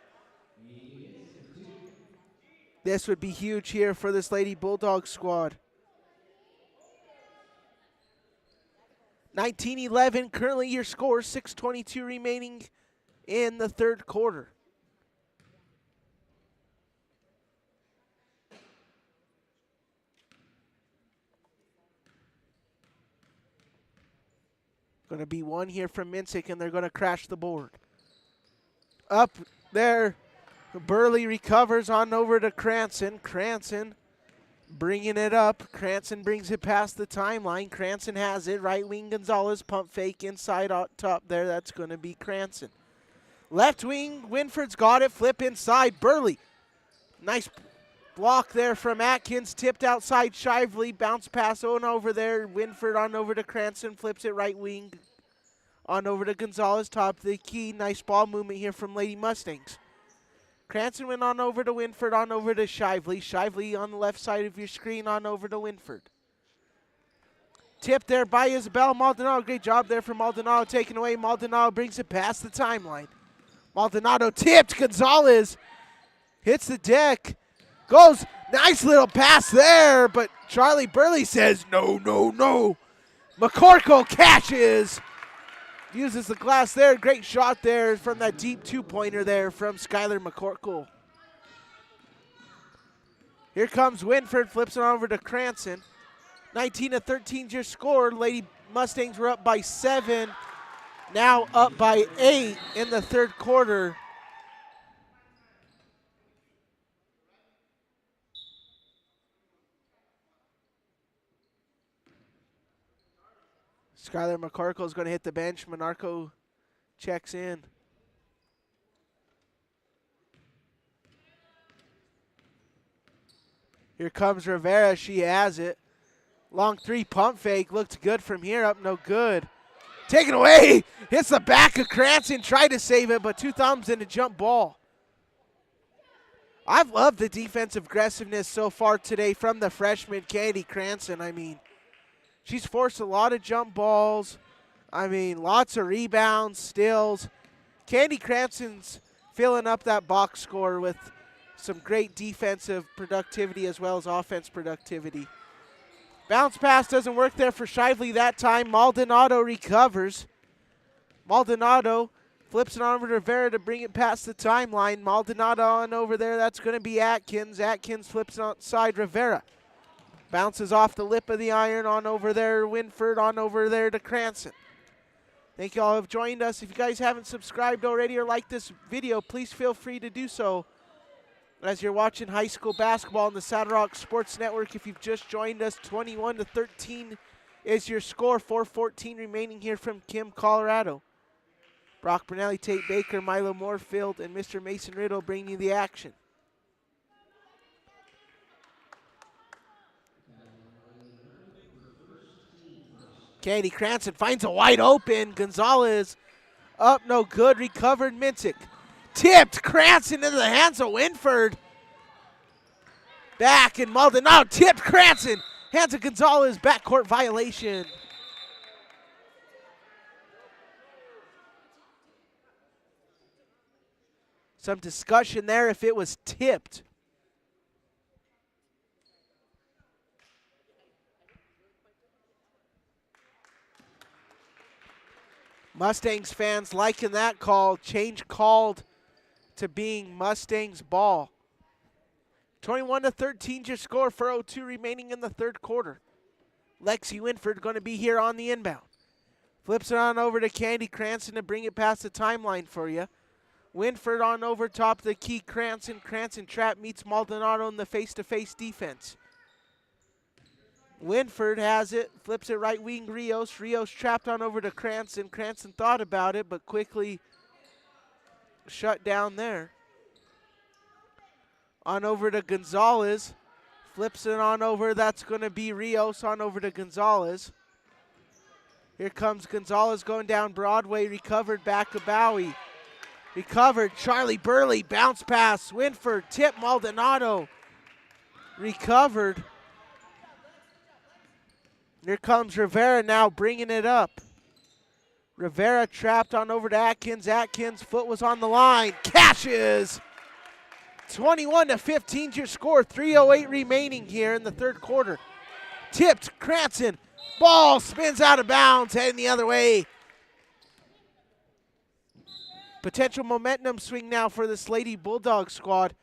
This would be huge here for this Lady Bulldog squad. 19-11, currently your score, 6:22 remaining in the third quarter. Going to be one here from Minsick, and they're going to crash the board. Up there, Burley recovers on over to Cranston. Cranston bringing it up. Cranston brings it past the timeline. Cranston has it. Right wing Gonzalez, pump fake inside out top there. That's going to be Cranston. Left wing, Winford's got it. Flip inside, Burley. Nice block there from Atkins. Tipped outside Shively. Bounce pass on over there. Winford on over to Cranston. Flips it right wing on over to Gonzalez. Top of the key. Nice ball movement here from Lady Mustangs. Cranston went on over to Winford, on over to Shively. Shively on the left side of your screen, on over to Winford. Tip there by Isabel Maldonado. Great job there from Maldonado, taken away. Maldonado brings it past the timeline. Maldonado tipped. Gonzalez hits the deck. Goes, nice little pass there, but Charlie Burley says, no, no, no. McCorkle catches. Uses the glass there. Great shot there from that deep two-pointer there from Skylar McCorkle. Here comes Winford, flips it over to Cranston. 19-13 your score. Lady Mustangs were up by 7. Now up by 8 in the third quarter. Skylar McCorkle is going to hit the bench. Monarco checks in. Here comes Rivera. She has it. Long 3 pump fake. Looked good from here. Up no good. Taken away. Hits the back of Cranston. Tried to save it, but 2 thumbs in a jump ball. I've loved the defensive aggressiveness so far today from the freshman Candy Cranston. I mean, she's forced a lot of jump balls. I mean, lots of rebounds, steals. Candy Cranston's filling up that box score with some great defensive productivity as well as offense productivity. Bounce pass doesn't work there for Shively that time. Maldonado recovers. Maldonado flips it on over to Rivera to bring it past the timeline. Maldonado on over there. That's going to be Atkins. Atkins flips it outside Rivera. Bounces off the lip of the iron on over there. Winford on over there to Cranston. Thank you all who have joined us. If you guys haven't subscribed already or liked this video, please feel free to do so. As you're watching high school basketball on the Saddle Rock Sports Network, if you've just joined us, 21-13 is your score. 4:14 remaining here from Kim, Colorado. Brock Bernelli, Tate Baker, Milo Moorfield, and Mr. Mason Riddle bringing you the action. Candy Cranston finds a wide open. Gonzalez up, no good. Recovered Minsick. Tipped Cranston into the hands of Winford. Back and Maldonado tipped Cranston. Hands of Gonzalez, backcourt violation. Some discussion there if it was tipped. Mustangs fans liking that call. Change called to being Mustangs ball. 21-13 your score, 4:02 remaining in the third quarter. Lexi Winford going to be here on the inbound. Flips it on over to Candy Cranston to bring it past the timeline for you. Winford on over top of the key. Cranston trap meets Maldonado in the face-to-face defense. Winford has it, flips it right wing Rios. Rios trapped on over to Cranston. Cranston thought about it, but quickly shut down there. On over to Gonzalez. Flips it on over. That's going to be Rios on over to Gonzalez. Here comes Gonzalez going down Broadway. Recovered back to Bowie. Recovered. Charlie Burley. Bounce pass. Winford. Tip Maldonado. Recovered. Here comes Rivera now bringing it up. Rivera trapped on over to Atkins. Atkins' foot was on the line. Cashes! 21-15 your score. 3:08 remaining here in the third quarter. Tipped. Cranston. Ball spins out of bounds, heading the other way. Potential momentum swing now for this Lady Bulldog squad.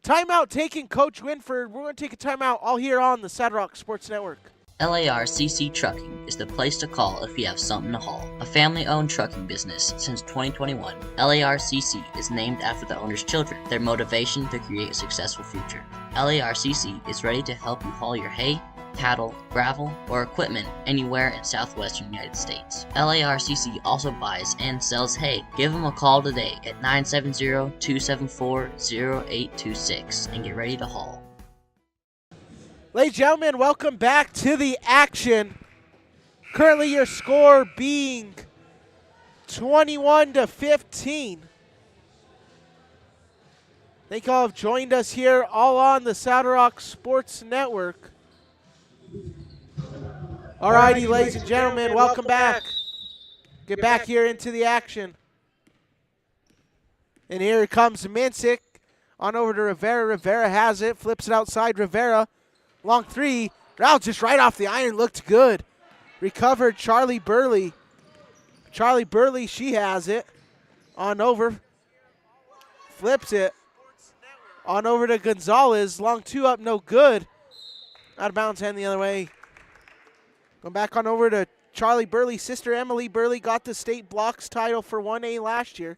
Timeout taking Coach Winford. We're going to take a timeout all here on the Saddle Rock Sports Network. LARCC Trucking is the place to call if you have something to haul. A family-owned trucking business since 2021, LARCC is named after the owner's children, their motivation to create a successful future. LARCC is ready to help you haul your hay, cattle, gravel, or equipment anywhere in southwestern United States. LARCC also buys and sells hay. Give them a call today at 970-274-0826 and get ready to haul. Ladies and gentlemen, welcome back to the action. Currently your score being 21-15. Thank you all have joined us here all on the Saddle Rock Sports Network. Alrighty, ladies and gentlemen, welcome back. Get back here into the action. And here comes Minsick on over to Rivera. Rivera has it, flips it outside Rivera. Long three, Rouse just right off the iron, looked good. Recovered Charlie Burley. Charlie Burley, she has it. On over, flips it. On over to Gonzalez, long two up, no good. Out of bounds, hand the other way. Going back on over to Charlie Burley. Sister Emily Burley got the state blocks title for 1A last year.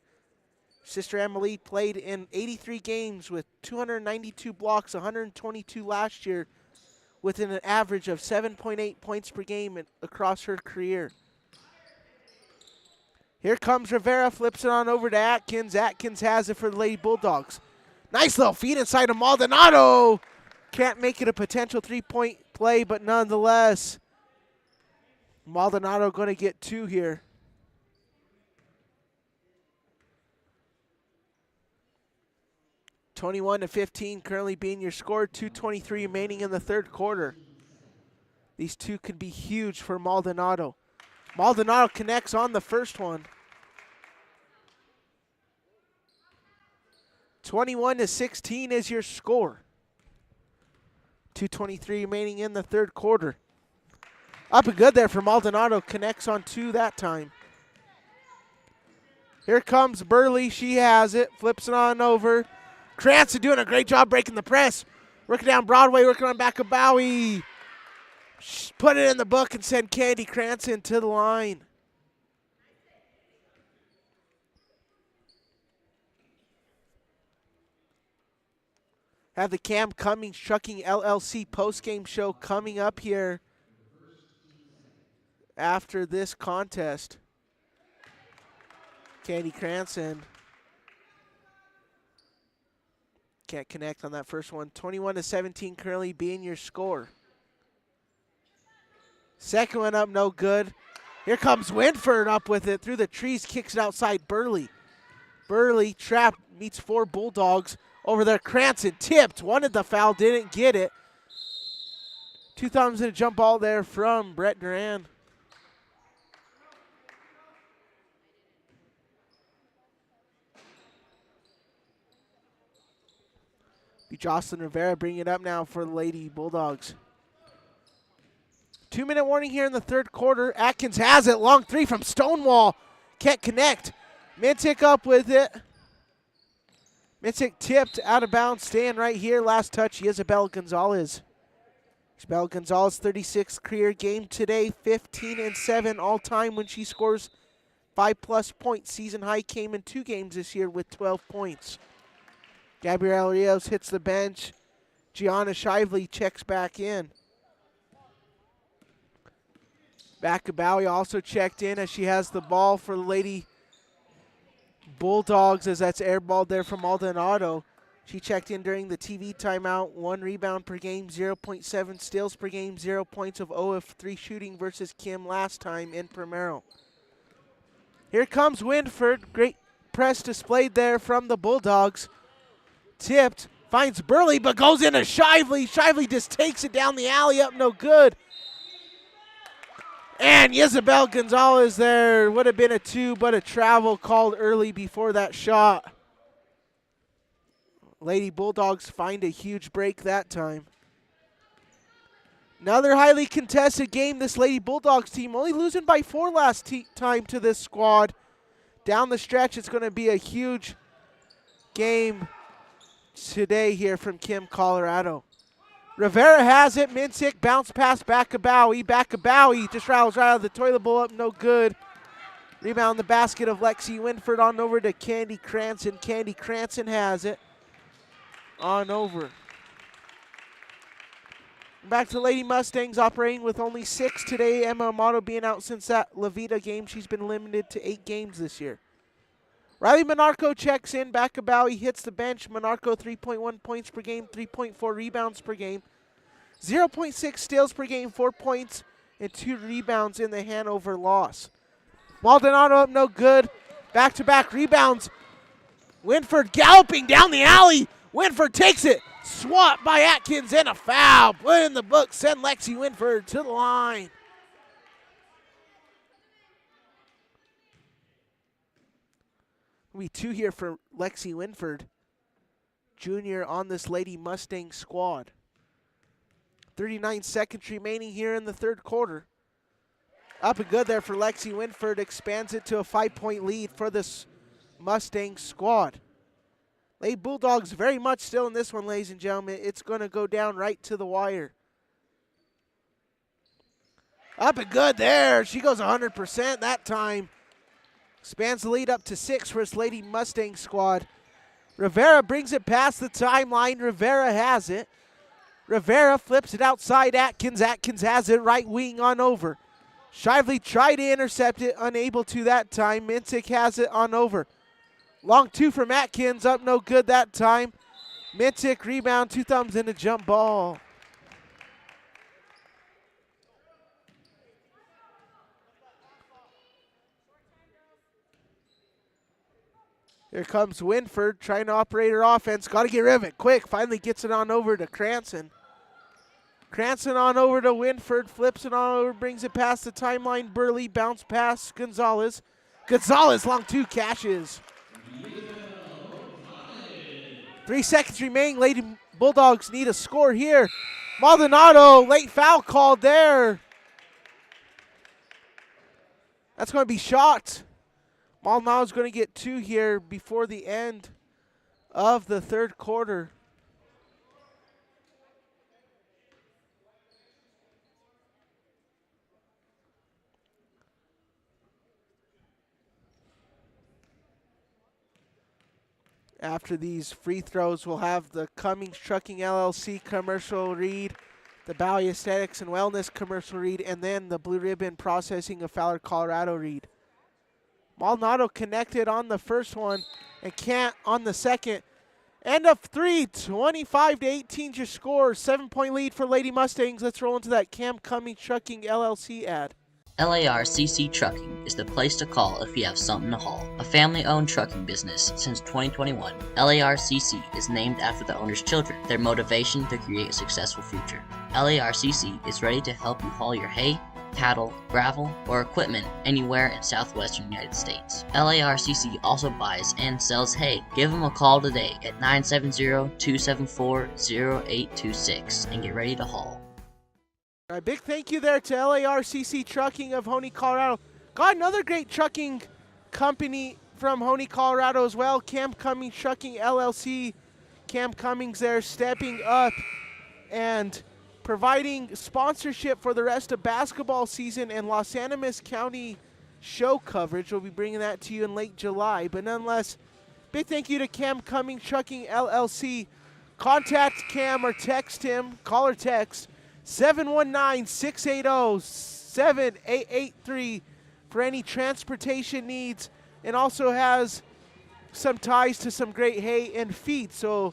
Sister Emily played in 83 games with 292 blocks, 122 last year, with an average of 7.8 points per game across her career. Here comes Rivera, flips it on over to Atkins. Atkins has it for the Lady Bulldogs. Nice little feed inside of Maldonado. Can't make it a potential three-point play, but nonetheless, Maldonado going to get two here. (21-15) currently being your score. 2:23 remaining in the third quarter. These two could be huge for Maldonado. Maldonado connects on the first one. 21-16 is your score. 2:23 remaining in the third quarter. Up and good there for Maldonado. Connects on two that time. Here comes Burley. She has it. Flips it on over. Cranston doing a great job breaking the press. Working down Broadway, working on back of Bowie. Put it in the book and send Candy Cranston to the line. Have the Cummings Trucking LLC postgame show coming up here after this contest. Candy Cranston can't connect on that first one. 21-17 currently being your score. Second one up, no good. Here comes Winford up with it through the trees, kicks it outside Burley. Burley trapped, meets four Bulldogs over there. Cranston tipped, wanted the foul, didn't get it. Two thumbs in a jump ball there from Brett Duran. Be Jocelyn Rivera bringing it up now for the Lady Bulldogs. 2-minute warning here in the third quarter. Atkins has it. Long three from Stonewall. Can't connect. Mintic up with it. Mitzik tipped out of bounds, staying right here. Last touch, Isabel Gonzalez. Isabel Gonzalez, 36th career game today, 15-7 all time when she scores 5+ points. Season high came in 2 games this year with 12 points. Gabrielle Rios hits the bench. Gianna Shively checks back in. Back of Bowie also checked in as she has the ball for the Lady Bulldogs, as that's airballed there from Maldonado. She checked in during the TV timeout. 1 rebound per game, 0.7 steals per game, 0 points of 0 of 3 shooting versus Kim last time in Primero. Here comes Winford. Great press displayed there from the Bulldogs. Tipped, finds Burley, but goes into Shively. Shively just takes it down the alley, up no good. And Isabel Gonzalez there. Would have been a 2, but a travel called early before that shot. Lady Bulldogs find a huge break that time. Another highly contested game. This Lady Bulldogs team only losing by 4 last time to this squad. Down the stretch, it's going to be a huge game today here from Kim, Colorado. Rivera has it. Minsick bounce pass back of Bowie. Back of Bowie just rattles right out of the toilet bowl, up no good. Rebound the basket of Lexi Winford on over to Candy Cranston. Candy Cranston has it. On over. Back to Lady Mustangs operating with only 6 today. Emma Amato being out since that Levita game. She's been limited to 8 games this year. Riley Monarco checks in. Back of Bowie hits the bench. Monarco 3.1 points per game, 3.4 rebounds per game, 0.6 steals per game, 4 points, and 2 rebounds in the Hanover loss. Maldonado up no good. Back-to-back rebounds. Winford galloping down the alley. Winford takes it. Swat by Atkins and a foul. Put in the book. Send Lexi Winford to the line. Be 2 here for Lexi Winford, junior on this Lady Mustang squad. 39 seconds remaining here in the 3rd quarter. Up and good there for Lexi Winford. Expands it to a 5-point lead for this Mustang squad. Lady Bulldogs very much still in this one, ladies and gentlemen. It's going to go down right to the wire. Up and good there. She goes 100% that time. Expands the lead up to 6 for his Lady Mustang squad. Rivera brings it past the timeline. Rivera has it. Rivera flips it outside Atkins. Atkins has it right wing on over. Shively tried to intercept it, unable to that time. Minsick has it on over. Long 2 from Atkins, up no good that time. Minsick rebound, 2 thumbs in a jump ball. Here comes Winford trying to operate her offense. Got to get rid of it quick. Finally gets it on over to Cranston. Cranston on over to Winford. Flips it on over. Brings it past the timeline. Burley bounce pass. Gonzalez. Gonzalez long 2 cashes. 3 seconds remaining. Lady Bulldogs need a score here. Maldonado. Late foul called there. That's going to be shot. Maldonado's going to get 2 here before the end of the 3rd quarter. After these free throws, we'll have the Cummings Trucking LLC commercial read, the Bowie Aesthetics and Wellness commercial read, and then the Blue Ribbon Processing of Fowler, Colorado read. Maldonado connected on the first one and can't on the second. End of 3, 25-18 your score. 7-point lead for Lady Mustangs. Let's roll into that Cam Cummings Trucking LLC ad. LARCC Trucking is the place to call if you have something to haul. A family-owned trucking business since 2021, LARCC is named after the owner's children, their motivation to create a successful future. LARCC is ready to help you haul your hay, cattle, gravel, or equipment anywhere in southwestern United States. LARCC also buys and sells hay. Give them a call today at 970-274-0826 and get ready to haul. A big thank you there to LARCC Trucking of Honey, Colorado. Got another great trucking company from Honey, Colorado as well. Cam Cummings Trucking LLC. Cam Cummings there stepping up and providing sponsorship for the rest of basketball season and Los Animas County show coverage. We'll be bringing that to you in late July. But nonetheless, big thank you to Cam Cummings Trucking LLC. Contact Cam or text him, call or text 719-680-7883 for any transportation needs, and also has some ties to some great hay and feed. So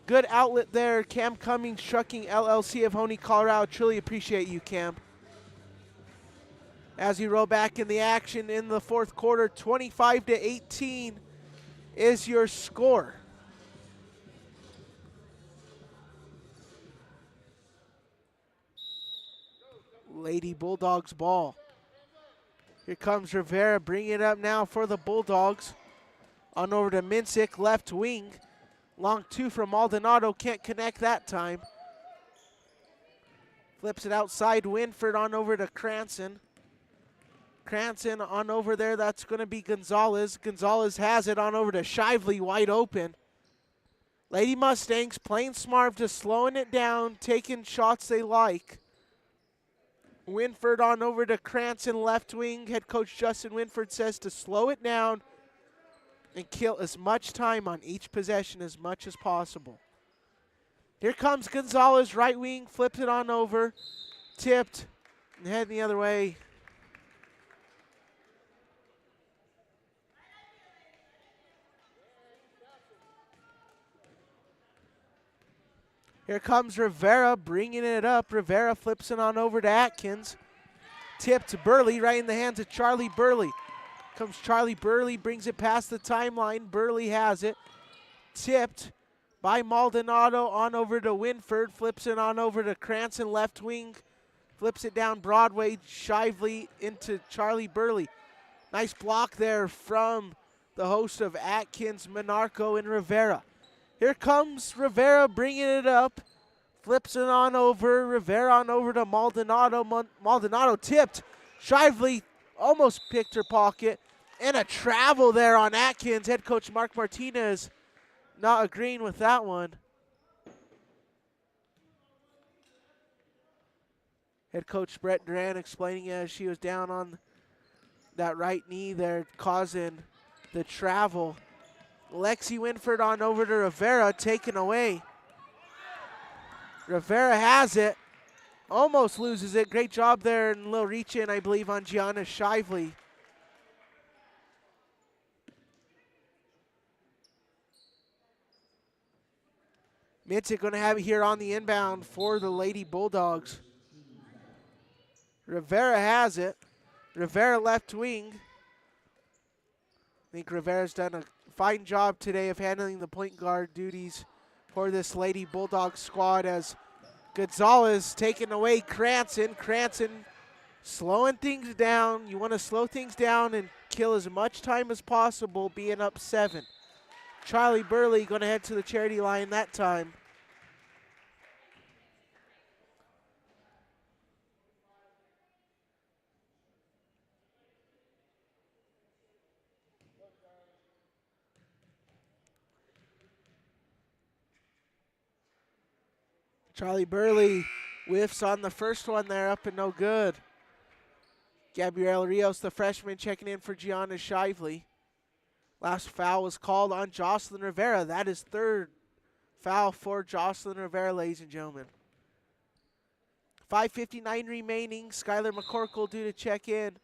good outlet there, Cam Cummings Trucking LLC of Honey, Colorado. Truly appreciate you, Cam. As we roll back in the action in the fourth quarter, 25-18 is your score. Lady Bulldogs ball. Here comes Rivera, bringing it up now for the Bulldogs. On over to Minsick, left wing. Long two from Maldonado, can't connect that time. Flips it outside, Winford on over to Cranston. Cranston on over there, that's going to be Gonzalez. Gonzalez has it on over to Shively, wide open. Lady Mustangs playing smart, just slowing it down, taking shots they like. Winford on over to Cranston, left wing. Head coach Justin Winford says to slow it down and kill as much time on each possession as much as possible. Here comes Gonzalez, right wing, flips it on over, tipped, and heading the other way. Here comes Rivera, bringing it up. Rivera flips it on over to Atkins. Tipped to Burley, right in the hands of Charlie Burley. Comes Charlie Burley, brings it past the timeline. Burley has it. Tipped by Maldonado on over to Winford. Flips it on over to Cranston, left wing. Flips it down Broadway, Shively into Charlie Burley. Nice block there from the host of Atkins, Monarco, and Rivera. Here comes Rivera bringing it up. Flips it on over. Rivera on over to Maldonado. Maldonado tipped. Shively almost picked her pocket. And a travel there on Atkins. Head coach Mark Martinez not agreeing with that one. Head coach Brett Duran explaining as she was down on that right knee there, causing the travel. Lexi Winford on over to Rivera, taken away. Rivera has it, almost loses it. Great job there, and a little reach in, I believe, on Gianna Shively. Mintic going to have it here on the inbound for the Lady Bulldogs. Rivera has it. Rivera left wing. I think Rivera's done a fine job today of handling the point guard duties for this Lady Bulldog squad, as Gonzalez taking away Cranston. Cranston slowing things down. You want to slow things down and kill as much time as possible, being up 7. Charlie Burley going to head to the charity line that time. Charlie Burley whiffs on the first one there, up and no good. Gabrielle Rios, the freshman, checking in for Gianna Shively. Last foul was called on Jocelyn Rivera. That is third foul for Jocelyn Rivera, ladies and gentlemen. 5:59 remaining. Skylar McCorkle due to check in.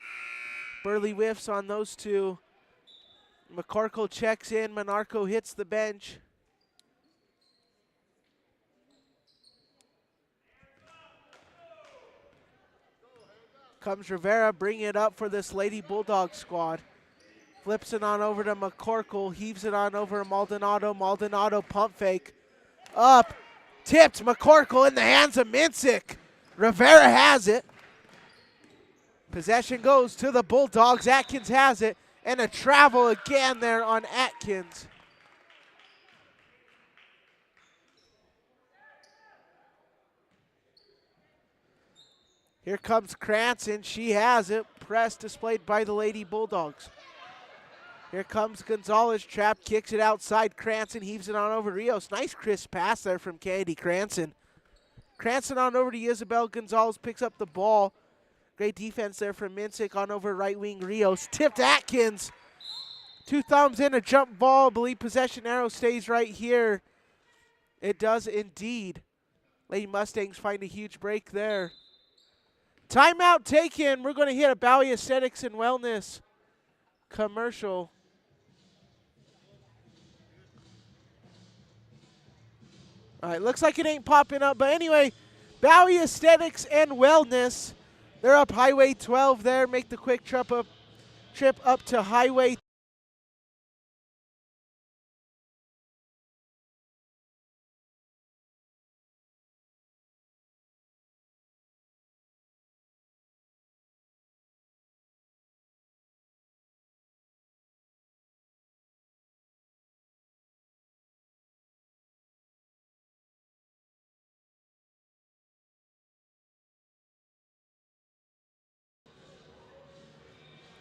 Burley whiffs on those two. McCorkle checks in. Monarco hits the bench. Comes Rivera, bringing it up for this Lady Bulldog squad. Flips it on over to McCorkle, heaves it on over to Maldonado. Maldonado pump fake. Up, tipped, McCorkle in the hands of Minsick. Rivera has it. Possession goes to the Bulldogs. Atkins has it. And a travel again there on Atkins. Here comes Cranston. She has it. Press displayed by the Lady Bulldogs. Here comes Gonzalez. Trap kicks it outside. Cranston heaves it on over Rios. Nice crisp pass there from Kennedy Cranston. Cranston on over to Isabel. Gonzalez picks up the ball. Great defense there from Minsick on over right wing Rios. Tipped Atkins. 2 thumbs in, a jump ball. I believe possession arrow stays right here. It does indeed. Lady Mustangs find a huge break there. Timeout taken. We're going to hit a Bowie Aesthetics and Wellness commercial. All right, looks like it ain't popping up. But anyway, Bowie Aesthetics and Wellness. They're up Highway 12 there. Make the quick trip up to Highway.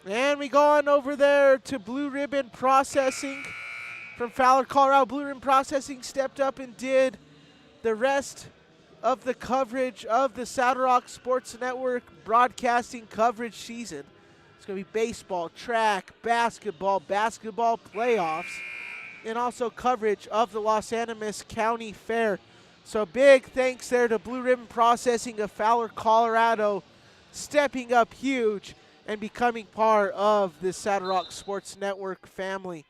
And we go on over there to Blue Ribbon Processing from Fowler, Colorado. Blue Ribbon Processing stepped up and did the rest of the coverage of the Saddle Rock Sports Network broadcasting coverage season. It's going to be baseball, track, basketball playoffs, and also coverage of the Los Animas County Fair. So big thanks there to Blue Ribbon Processing of Fowler, Colorado, stepping up huge and becoming part of the Saddle Rock Sports Network family.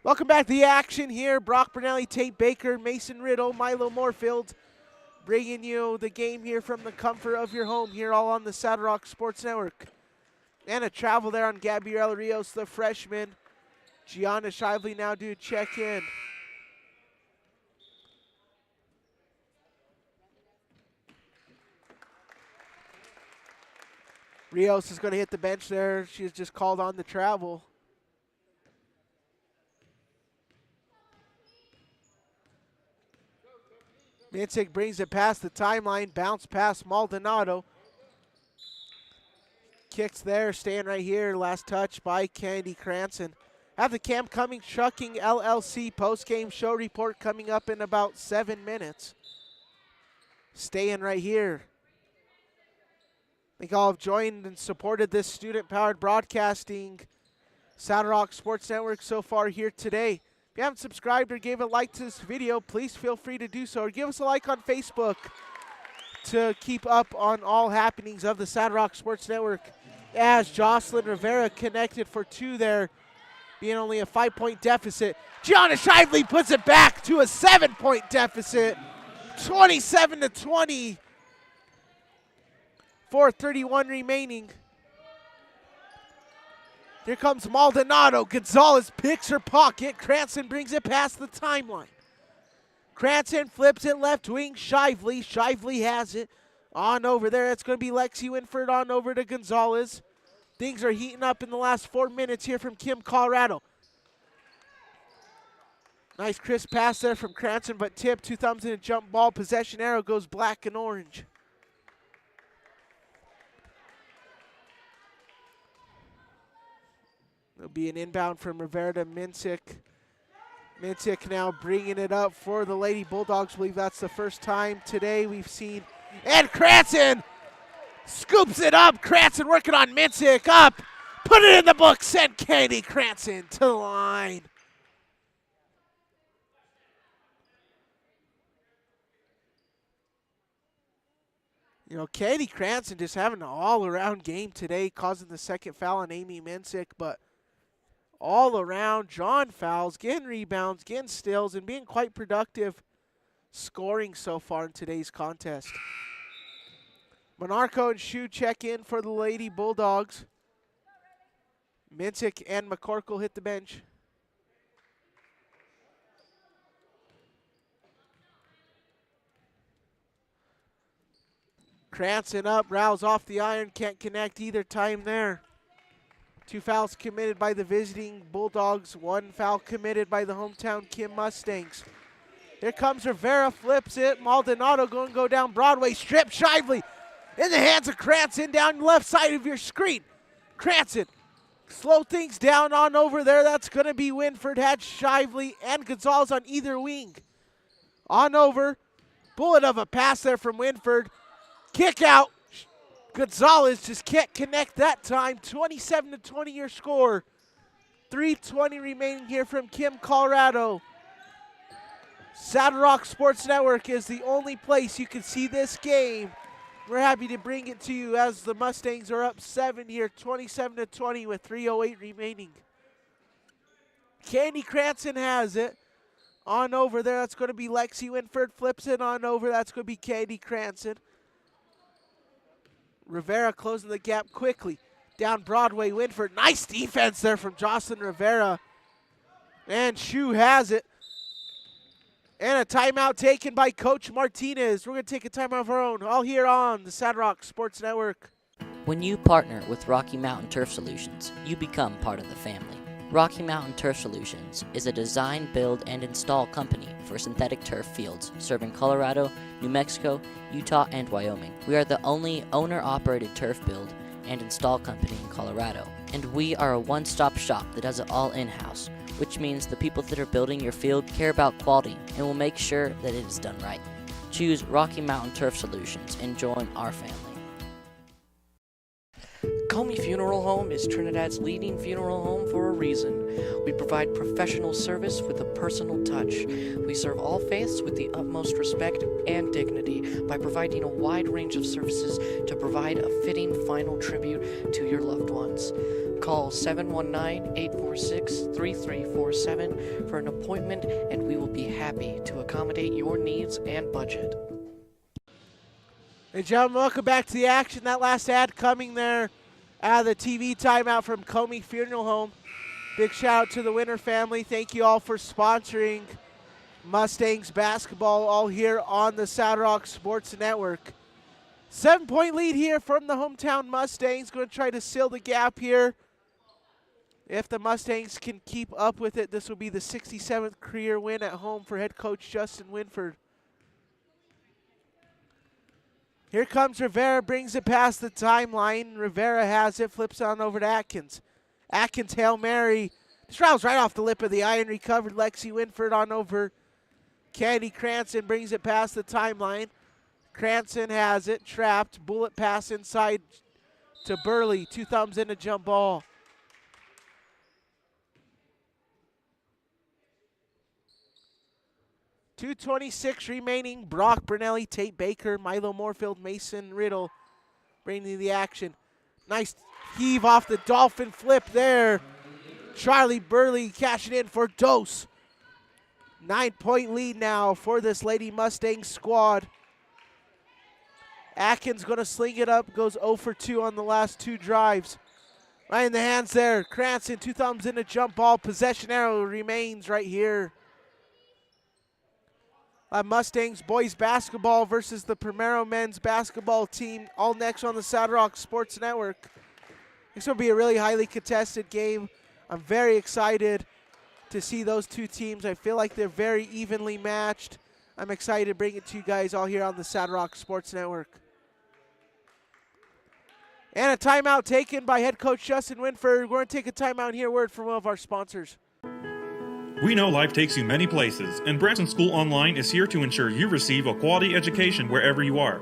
Welcome back to the action here. Brock Bernelli, Tate Baker, Mason Riddle, Milo Moorfield, bringing you the game here from the comfort of your home here all on the Saddle Rock Sports Network. And a travel there on Gabriela Rios, the freshman. Gianna Shively now do check in. Rios is going to hit the bench there. She's just called on the travel. Minsick brings it past the timeline. Bounce past Maldonado. Kicks there, staying right here. Last touch by Kennedy Cranston. Have the Camp Cummings Trucking LLC postgame show report coming up in about 7 minutes. Staying right here. I think all have joined and supported this student-powered broadcasting Saddle Rock Sports Network so far here today. If you haven't subscribed or gave a like to this video, please feel free to do so. Or give us a like on Facebook to keep up on all happenings of the Saddle Rock Sports Network. As Jocelyn Rivera connected for 2 there, being only a 5-point deficit. Gianna Shively puts it back to a 7-point deficit. 27-20. 4:31 remaining. Here comes Maldonado. Gonzalez picks her pocket. Cranston brings it past the timeline. Cranston flips it left wing. Shively. Shively has it. On over there. It's going to be Lexi Winford on over to Gonzalez. Things are heating up in the last 4 minutes here from Kim, Colorado. Nice crisp pass there from Cranston, but tipped. 2 thumbs in a jump ball. Possession arrow goes black and orange. There'll be an inbound from Rivera to Minsick. Minsick now bringing it up for the Lady Bulldogs. I believe that's the first time today we've seen. And Cranston scoops it up. Cranston working on Minsick. Up. Put it in the book. Send Kennedy Cranston to the line. You know, Kennedy Cranston just having an all-around game today, causing the second foul on Amy Minsick, but all around, drawing fouls, getting rebounds, getting steals, and being quite productive scoring so far in today's contest. Monarco and Shu check in for the Lady Bulldogs. Minsick and McCorkle hit the bench. Cranston up, Rouse off the iron, can't connect either time there. 2 fouls committed by the visiting Bulldogs, 1 foul committed by the hometown Kim Mustangs. Here comes Rivera, flips it. Maldonado going to go down Broadway, strip Shively in the hands of Cranston down the left side of your screen. Cranston slow things down on over there. That's going to be Winford. Had Shively and Gonzalez on either wing. On over. Bullet of a pass there from Winford. Kick out. Gonzalez just can't connect that time. 27-20 your score. 3:20 remaining here from Kim, Colorado. Saddle Rock Sports Network is the only place you can see this game. We're happy to bring it to you as the Mustangs are up 7 here, 27-20 with 3:08 remaining. Candy Cranston has it. On over there, that's going to be Lexi Winford. Flips it on over, that's going to be Candy Cranston. Rivera closing the gap quickly. Down Broadway, Winford. Nice defense there from Jocelyn Rivera. And Shu has it. And a timeout taken by Coach Martinez. We're going to take a timeout of our own, all here on the Saddle Rock Sports Network. When you partner with Rocky Mountain Turf Solutions, you become part of the family. Rocky Mountain Turf Solutions is a design, build, and install company for synthetic turf fields serving Colorado, New Mexico, Utah, and Wyoming. We are the only owner-operated turf build and install company in Colorado, and we are a one-stop shop that does it all in-house, which means the people that are building your field care about quality and will make sure that it is done right. Choose Rocky Mountain Turf Solutions and join our family. Comey Funeral Home is Trinidad's leading funeral home for a reason. We provide professional service with a personal touch. We serve all faiths with the utmost respect and dignity by providing a wide range of services to provide a fitting final tribute to your loved ones. Call 719-846-3347 for an appointment, and we will be happy to accommodate your needs and budget. Hey, gentlemen, welcome back to the action. That last ad coming there out of the TV timeout from Comey Funeral Home. Big shout out to the Winter family. Thank you all for sponsoring Mustangs basketball all here on the Saddle Rock Sports Network. 7-point lead here from the hometown Mustangs. Going to try to seal the gap here. If the Mustangs can keep up with it, this will be the 67th career win at home for head coach Justin Winford. Here comes Rivera, brings it past the timeline. Rivera has it, flips on over to Atkins. Atkins, Hail Mary. This rattles right off the lip of the iron. Recovered Lexi Winford on over. Candy Cranston brings it past the timeline. Cranston has it, trapped. Bullet pass inside to Burley. 2 thumbs in a jump ball. .226 remaining. Brock Brunelli, Tate Baker, Milo Moorfield, Mason Riddle bringing the action. Nice heave off the Dolphin flip there. Charlie Burley cashing in for Dose. 9-point lead now for this Lady Mustang squad. Atkins going to sling it up, goes 0 for 2 on the last 2 drives. Right in the hands there. Cranston, 2 thumbs in a jump ball. Possession arrow remains right here. Mustangs boys basketball versus the Primero men's basketball team, all next on the Saddle Rock Sports Network. This will be a really highly contested game. I'm very excited to see those two teams. I feel like they're very evenly matched. I'm excited to bring it to you guys all here on the Saddle Rock Sports Network. And a timeout taken by head coach Justin Winford. We're going to take a timeout here. Word from one of our sponsors. We know life takes you many places, and Branson School Online is here to ensure you receive a quality education wherever you are.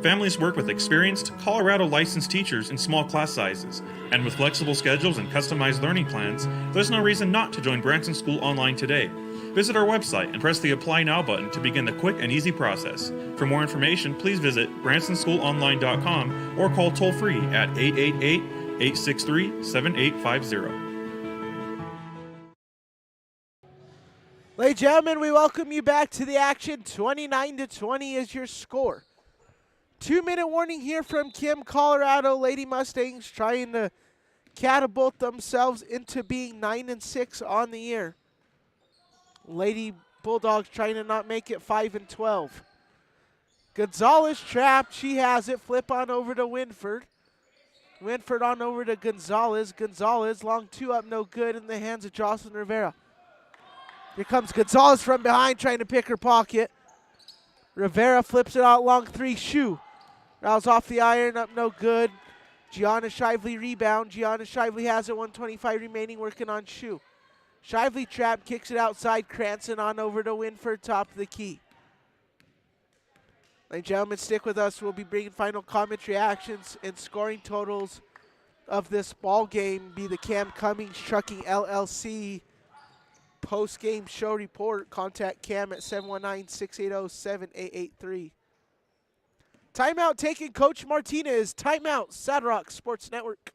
Families work with experienced, Colorado licensed teachers in small class sizes, and with flexible schedules and customized learning plans, there's no reason not to join Branson School Online today. Visit our website and press the Apply Now button to begin the quick and easy process. For more information, please visit bransonschoolonline.com or call toll-free at 888-863-7850. Ladies and gentlemen, we welcome you back to the action. 29-20 is your score. 2-minute warning here from Kim, Colorado. Lady Mustangs trying to catapult themselves into being 9-6 on the year. Lady Bulldogs trying to not make it 5-12. Gonzalez trapped. She has it. Flip on over to Winford. Winford on over to Gonzalez. Gonzalez, long 2 up, no good in the hands of Jocelyn Rivera. Here comes Gonzalez from behind trying to pick her pocket. Rivera flips it out long 3. Shu rattles off the iron, up no good. Gianna Shively rebound. Gianna Shively has it, 125 remaining, working on Shu. Shively trap, kicks it outside. Cranston on over to Winford, top of the key. Ladies and gentlemen, stick with us. We'll be bringing final comments, reactions, and scoring totals of this ball game. Be the Cummings Trucking LLC post-game show report. Contact Cam at 719-680-7883. Timeout taking Coach Martinez. Timeout, Saddle Rock Sports Network.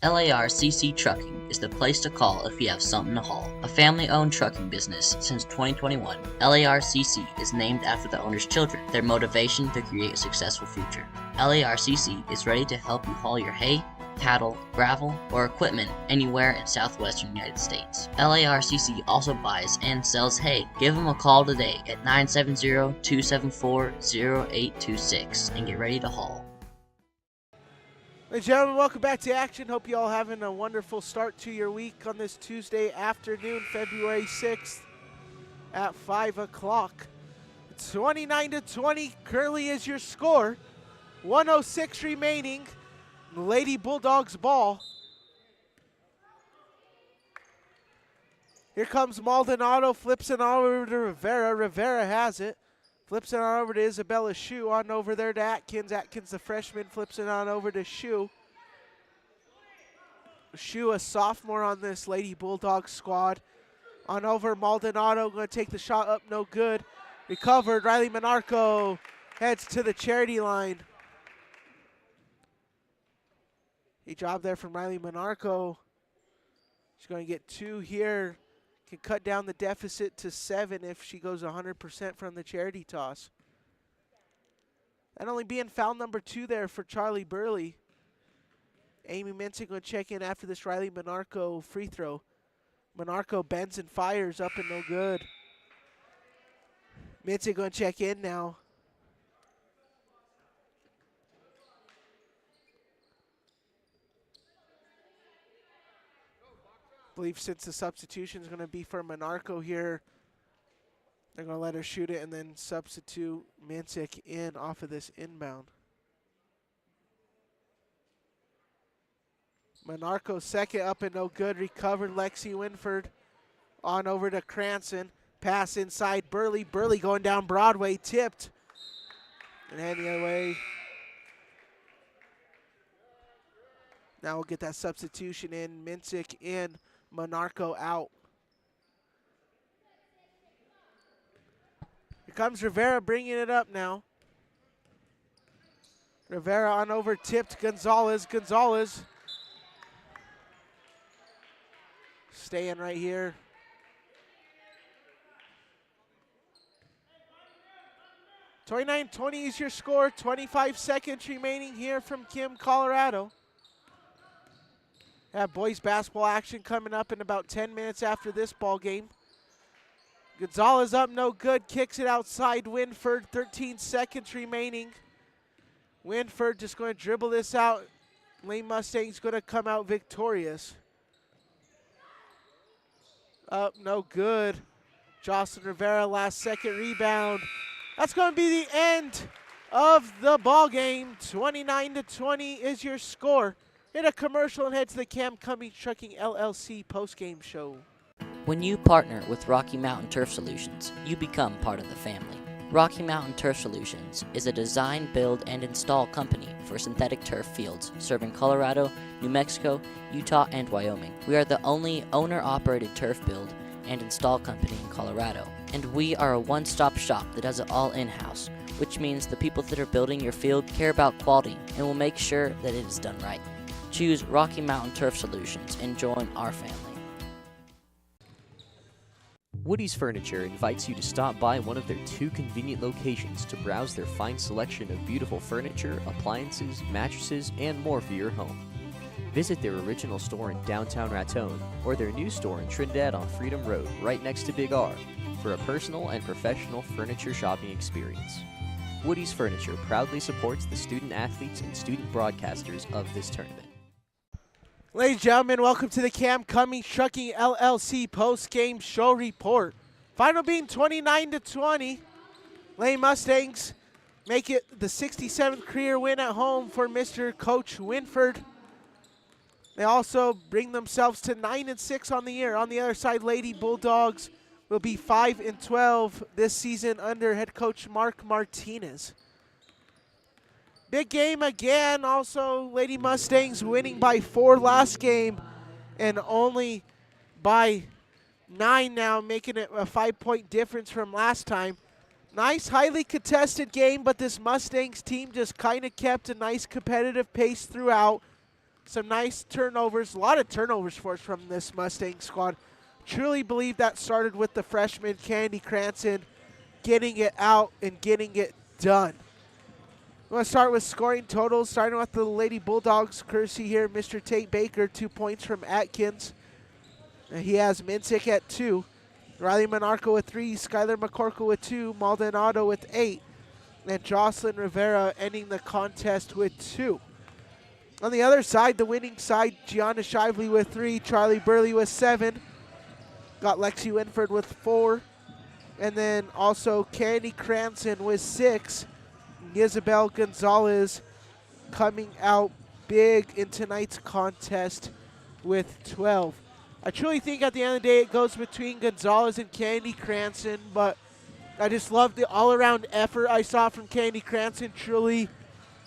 LARCC Trucking is the place to call if you have something to haul. A family-owned trucking business since 2021, LARCC is named after the owner's children, their motivation to create a successful future. LARCC is ready to help you haul your hay, cattle, gravel, or equipment anywhere in southwestern United States. LARCC also buys and sells hay. Give them a call today at 970-274-0826 and get ready to haul. Ladies and gentlemen, welcome back to action. Hope you all having a wonderful start to your week on this Tuesday afternoon, February 6th at 5 o'clock. 29-20, Curly is your score. 106 remaining. Lady Bulldogs ball. Here comes Maldonado, flips it on over to Rivera. Rivera has it. Flips it on over to Isabella Shu, on over there to Atkins. Atkins, the freshman, flips it on over to Shu. Shu, a sophomore on this Lady Bulldogs squad. On over Maldonado, going to take the shot up, no good. Recovered, Riley Monarco heads to the charity line. A job there from Riley Monarco. She's going to get 2 here. Can cut down the deficit to 7 if she goes 100% from the charity toss. And only being foul number 2 there for Charlie Burley. Amy Minson going to check in after this Riley Monarco free throw. Monarco bends and fires, up and no good. Minson going to check in now. I believe since the substitution is going to be for Monarco here, they're going to let her shoot it and then substitute Minsick in off of this inbound. Monarco second, up and no good. Recovered Lexi Winford. On over to Cranston. Pass inside Burley. Burley going down Broadway, tipped. And heading the other way. Now we'll get that substitution in. Minsick in. Monarco out. Here comes Rivera bringing it up now. Rivera on over, tipped Gonzalez. Gonzalez staying right here. (29-20) is your score. 25 seconds remaining here from Kim, Colorado. Have boys basketball action coming up in about 10 minutes after this ball game. Gonzalez up, no good. Kicks it outside Winford. 13 seconds remaining. Winford just going to dribble this out. Lane Mustang's going to come out victorious. Up, no good. Jocelyn Rivera, last second rebound. That's going to be the end of the ball game. 29-20 is your score. Hit a commercial and head to the Cummings Trucking LLC post-game show. When you partner with Rocky Mountain Turf Solutions, you become part of the family. Rocky Mountain Turf Solutions is a design, build, and install company for synthetic turf fields serving Colorado, New Mexico, Utah, and Wyoming. We are the only owner-operated turf build and install company in Colorado, and we are a one-stop shop that does it all in-house, which means the people that are building your field care about quality and will make sure that it is done right. Choose Rocky Mountain Turf Solutions and join our family. Woody's Furniture invites you to stop by one of their 2 convenient locations to browse their fine selection of beautiful furniture, appliances, mattresses, and more for your home. Visit their original store in downtown Raton or their new store in Trinidad on Freedom Road, right next to Big R, for a personal and professional furniture shopping experience. Woody's Furniture proudly supports the student athletes and student broadcasters of this tournament. Ladies and gentlemen, welcome to the Cummings Trucking LLC post-game show report. Final being 29-20. Lane Mustangs make it the 67th career win at home for Mr. Coach Winford. They also bring themselves to 9-6 on the year. On the other side, Lady Bulldogs will be 5-12 this season under head coach Mark Martinez. Big game again. Also, Lady Mustangs winning by 4 last game and only by 9 now, making it a 5-point difference from last time. Nice, highly contested game, but this Mustangs team just kind of kept a nice competitive pace throughout. Some nice turnovers, a lot of turnovers for us from this Mustang squad. Truly believe that started with the freshman Candy Cranston getting it out and getting it done. I'm going to start with scoring totals, starting with the Lady Bulldogs courtesy here. Mr. Tate Baker, 2 points from Atkins. And he has Minsick at 2. Riley Monarco with 3, Skylar McCorkle with 2, Maldonado with 8, and Jocelyn Rivera ending the contest with 2. On the other side, the winning side, Gianna Shively with 3, Charlie Burley with 7, got Lexi Winford with 4, and then also Candy Cranston with 6, Isabel Gonzalez coming out big in tonight's contest with 12. I truly think at the end of the day it goes between Gonzalez and Candy Cranston, but I just love the all-around effort I saw from Candy Cranston truly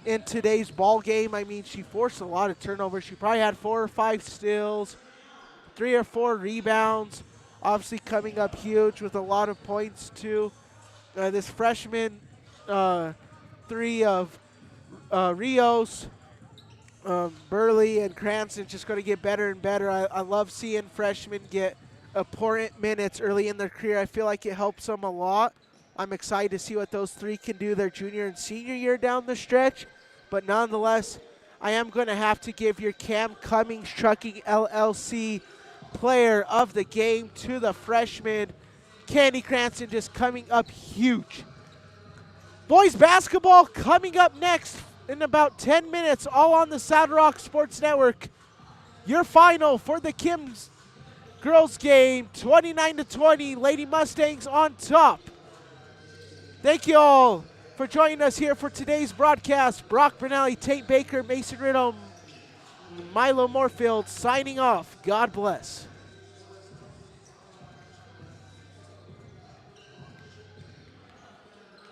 in today's ball game. I mean, she forced a lot of turnovers. She probably had 4 or 5 steals, 3 or 4 rebounds, obviously coming up huge with a lot of points too. This freshman 3 of Rios, Burley and Cranston just going to get better and better. I love seeing freshmen get important minutes early in their career. I feel like it helps them a lot. I'm excited to see what those 3 can do their junior and senior year down the stretch. But nonetheless, I am going to have to give your Cummings Trucking LLC player of the game to the freshman. Candy Cranston just coming up huge. Boys basketball coming up next in about 10 minutes, all on the Saddle Rock Sports Network. Your final for the Kim's girls game, 29-20, Lady Mustangs on top. Thank you all for joining us here for today's broadcast. Brock Bernelli, Tate Baker, Mason Riddle, Milo Moorfield signing off. God bless.